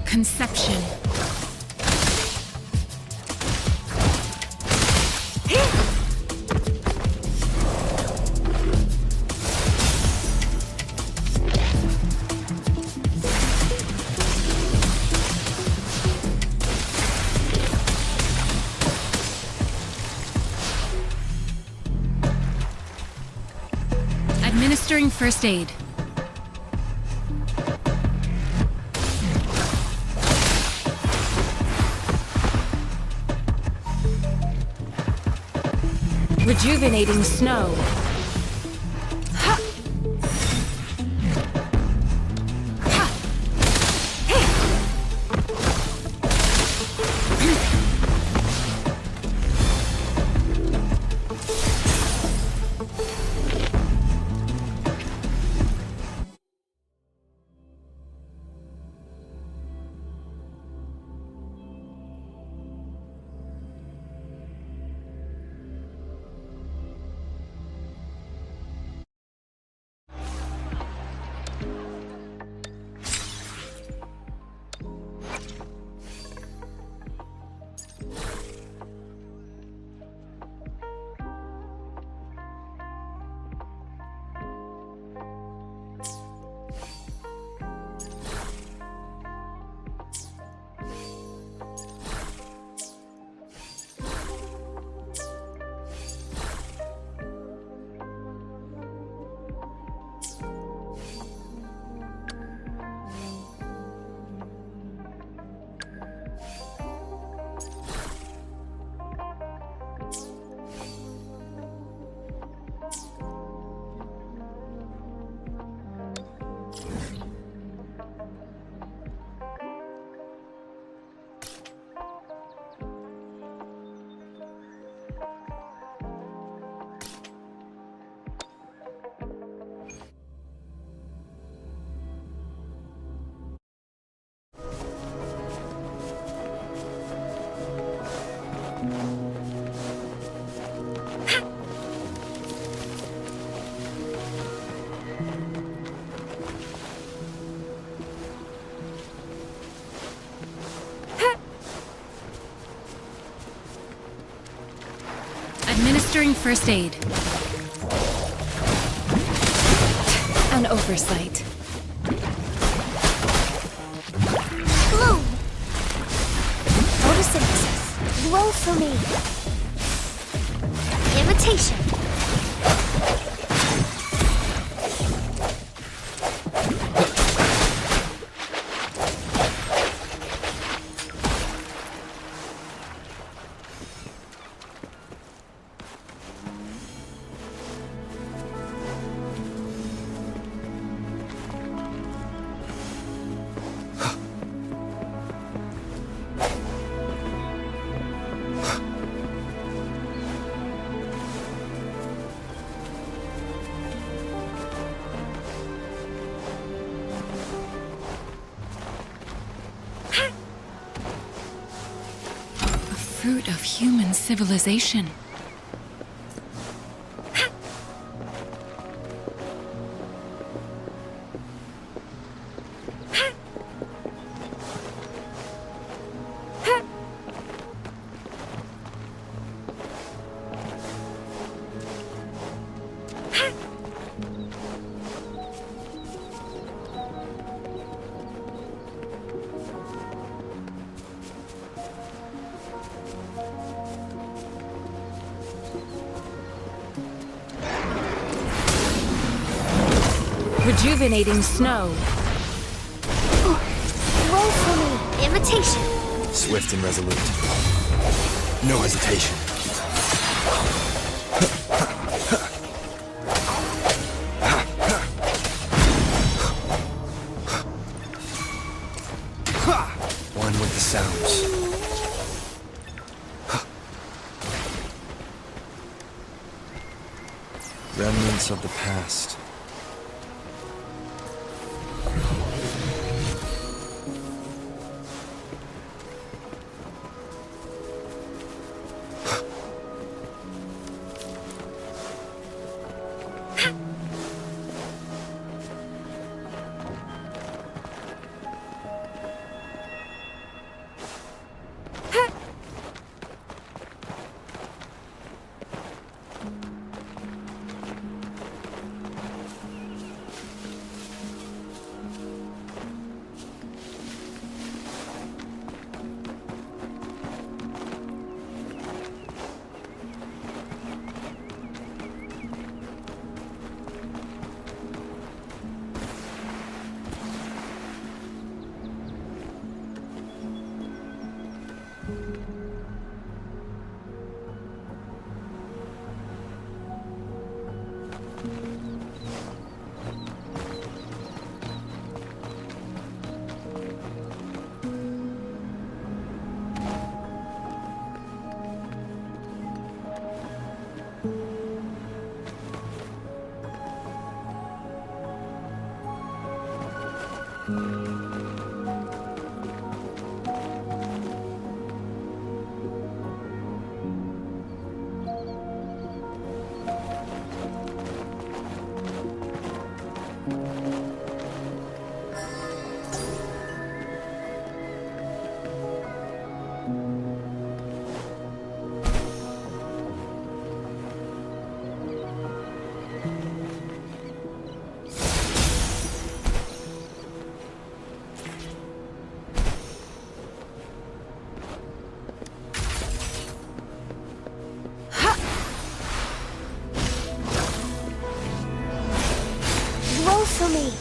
Conception. Administering first aid. Rejuvenating snow. Administering first aid. An oversight. Bloom! Photosynthesis. Roll for me. Imitation. fruit of human civilization. Rejuvenating snow. Roll for me. Imitation. Swift and resolute. No hesitation. One with the sounds. Remnants of the past. Roll for me.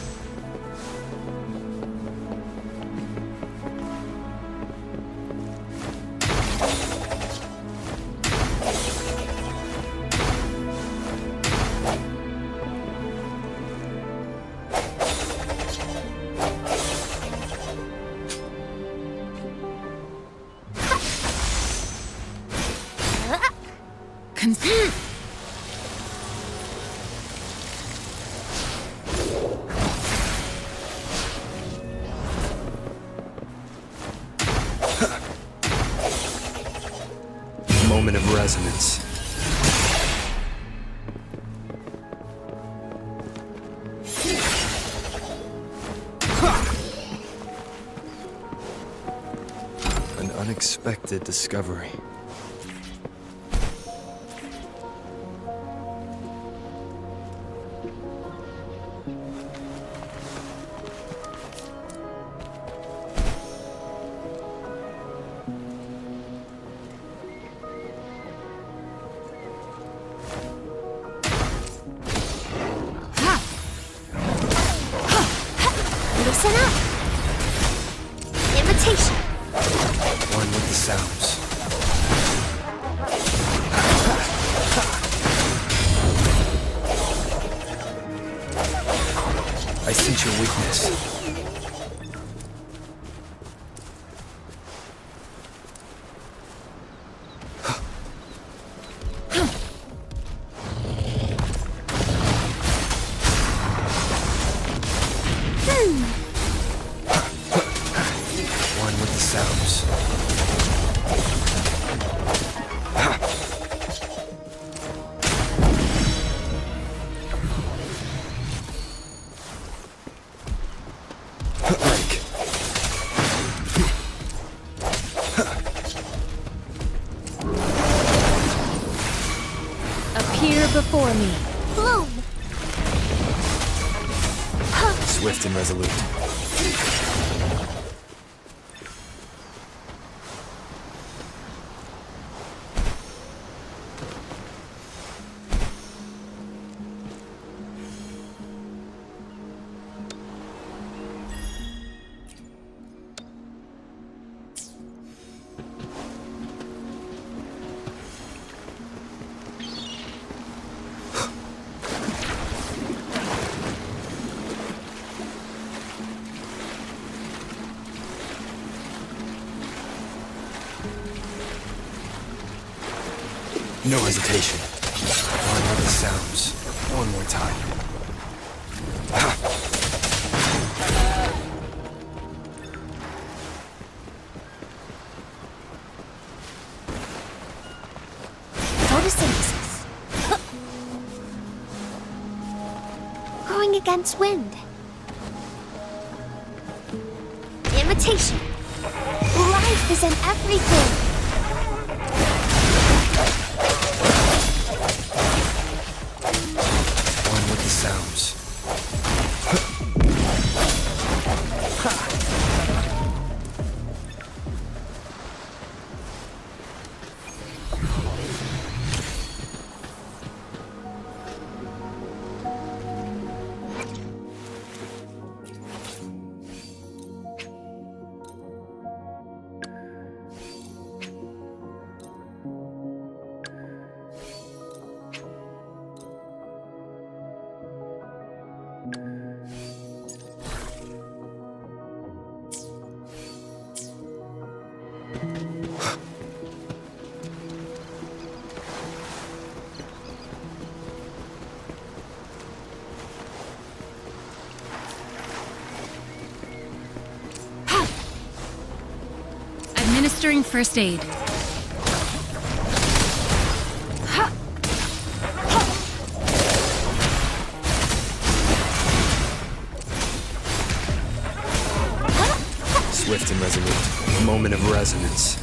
Moment of resonance. An unexpected discovery. Listen up. Imitation. One with the sounds. I sense your weakness. One with the sounds. for me. Bloom! Swift and resolute. No hesitation. On with the sounds. One more time. Photosynthesis. Going against wind. Imitation. Life is in everything. One with the sounds. Administering first aid. Swift and resolute. A moment of resonance.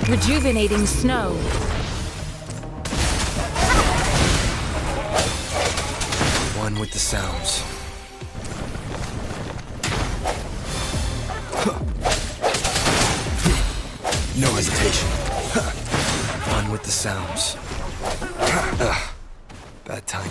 Rejuvenating snow. One with the sounds. No hesitation. One with the sounds. Bad timing.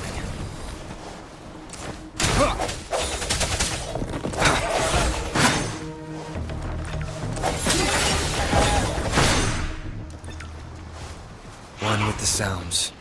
One with the sounds.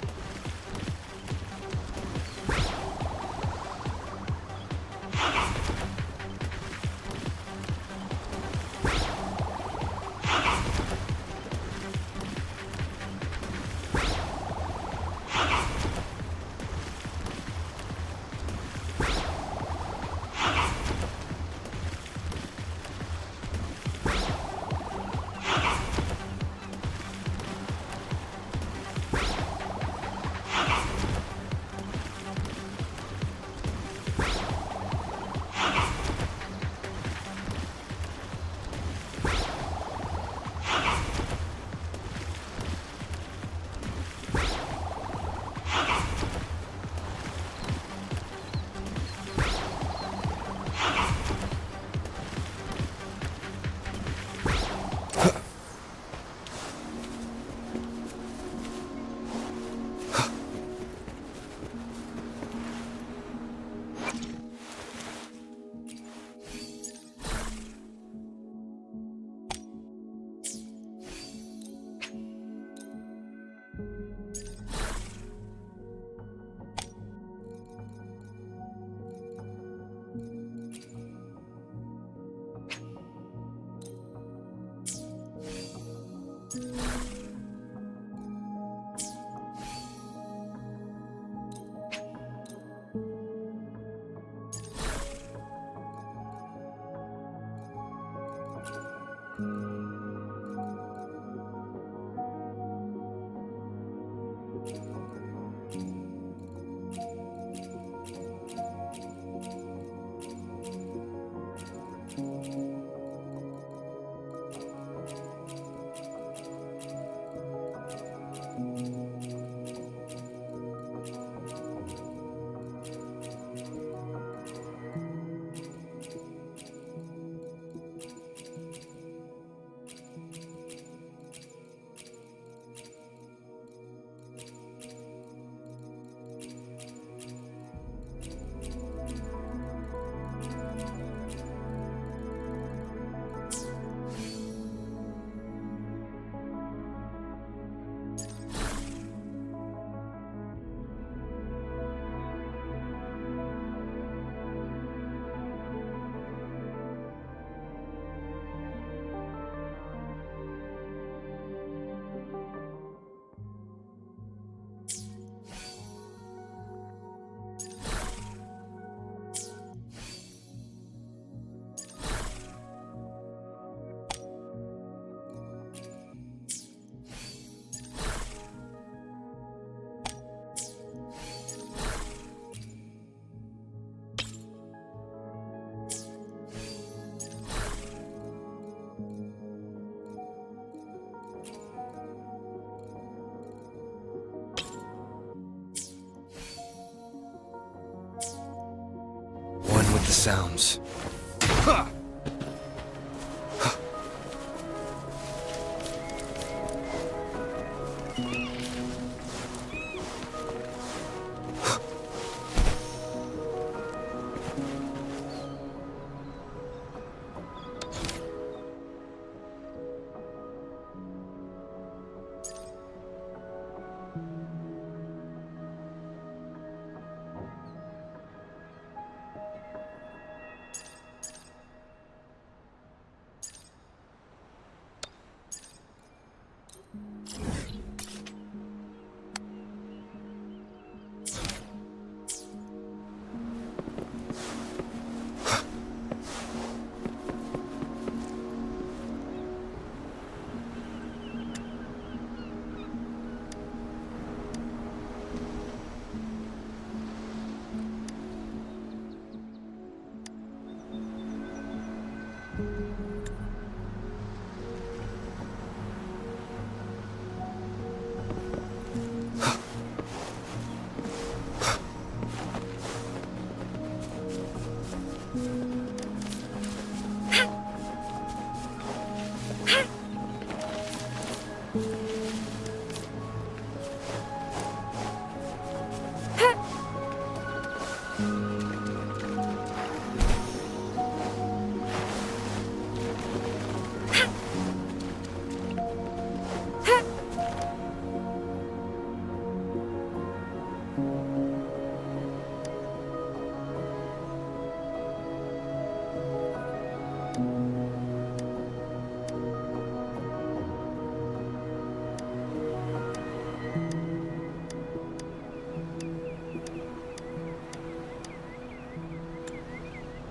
the sounds.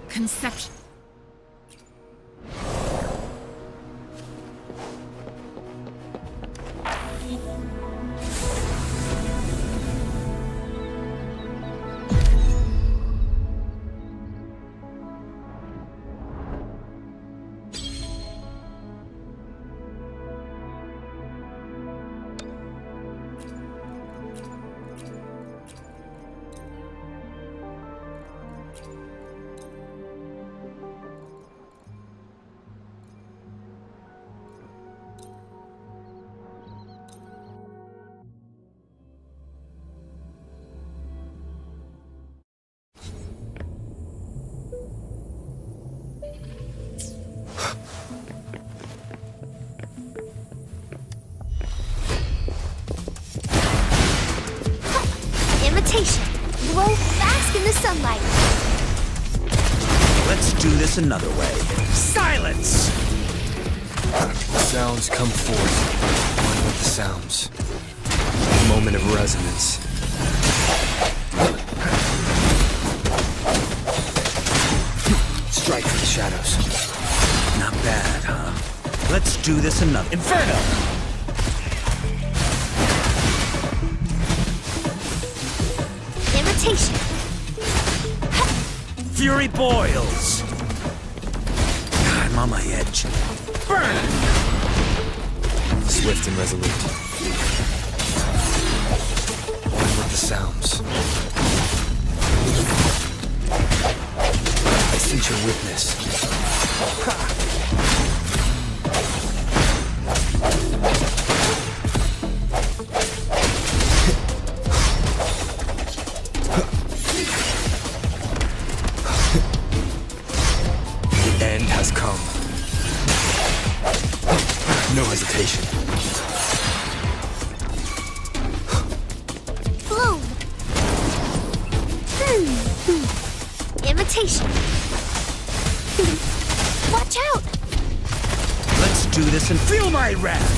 Conception. Imitation. Glow fast in the sunlight. Let's do this another way. Silence! Sounds come forth. One with the sounds. A moment of resonance. Strike for the shadows. Not bad, huh? Let's do this another. Inferno! Imitation. Fury boils! I'm on my edge. Burn! Swift and resolute. One with the sounds. I sense your witness. The end has come. No hesitation. Bloom. Imitation. Watch out. Let's do this and feel my wrath!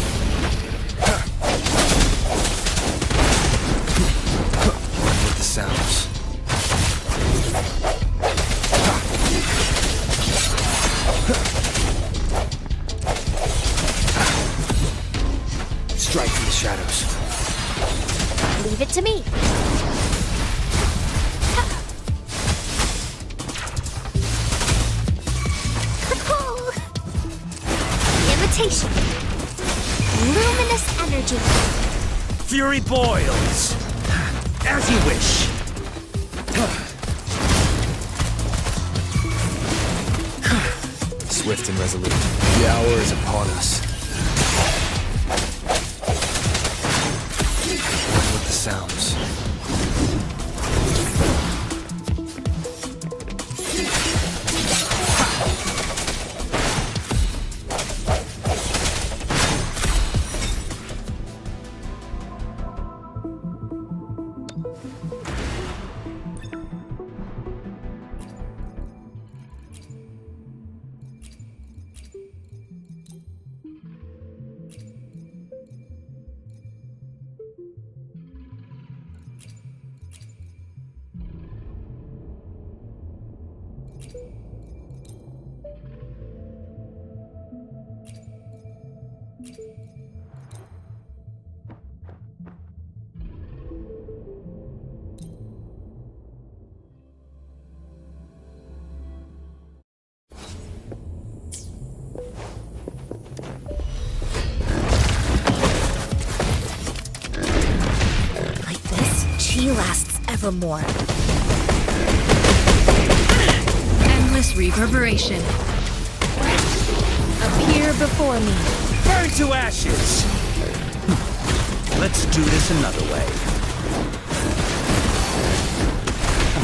One with the sounds. Strike from the shadows. Leave it to me. Imitation. Luminous energy. Fury boils! As you wish! swift and resolute. The hour is upon us. One with the sounds. Like this, she lasts evermore. Endless reverberation. Appear before me. Burn to ashes! Let's do this another way.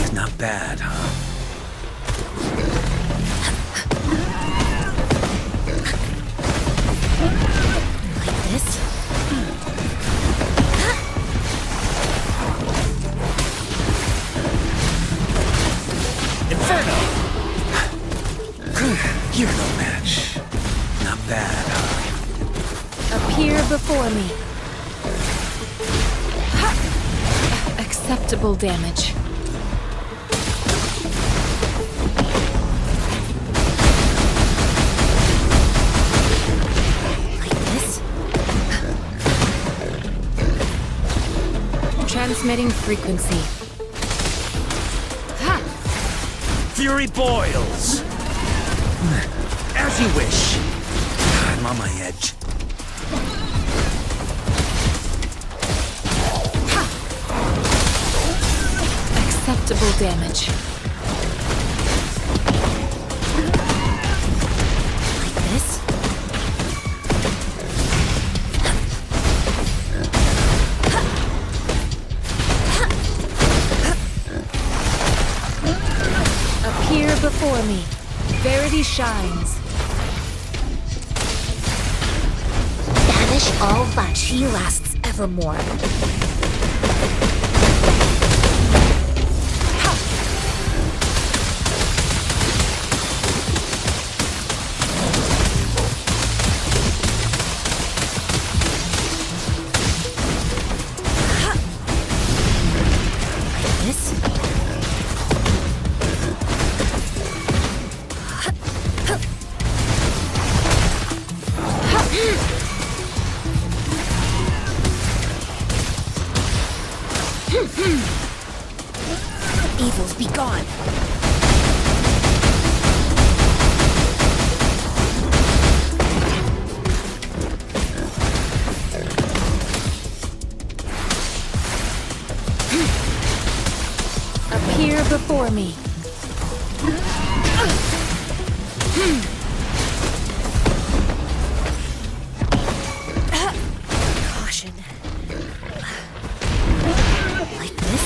It's not bad, huh? Like this? Inferno! You're no match. Not bad, huh? Appear before me. Acceptable damage. Like this? Transmitting frequency. Fury boils! As you wish. I'm on my edge. Acceptable damage. Like this? Appear before me. Verity shines. Banish all but she lasts evermore. Like this? Evils be gone. Appear before me. Caution. Like this?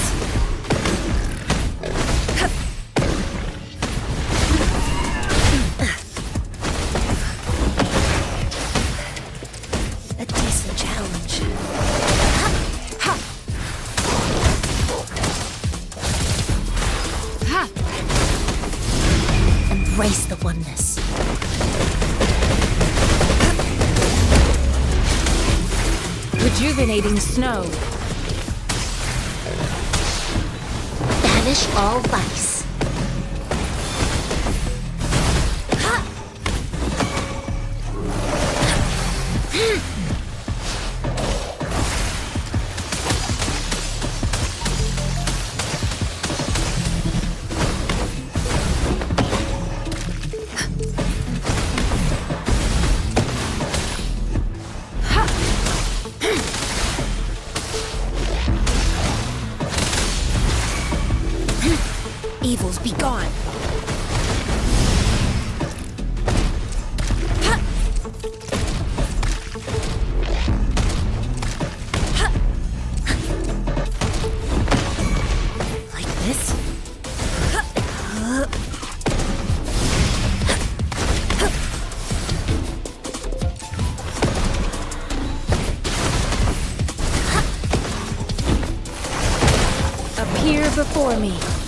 A decent challenge. Embrace the oneness. Rejuvenating snow. Banish all vice. Evils be gone. for me.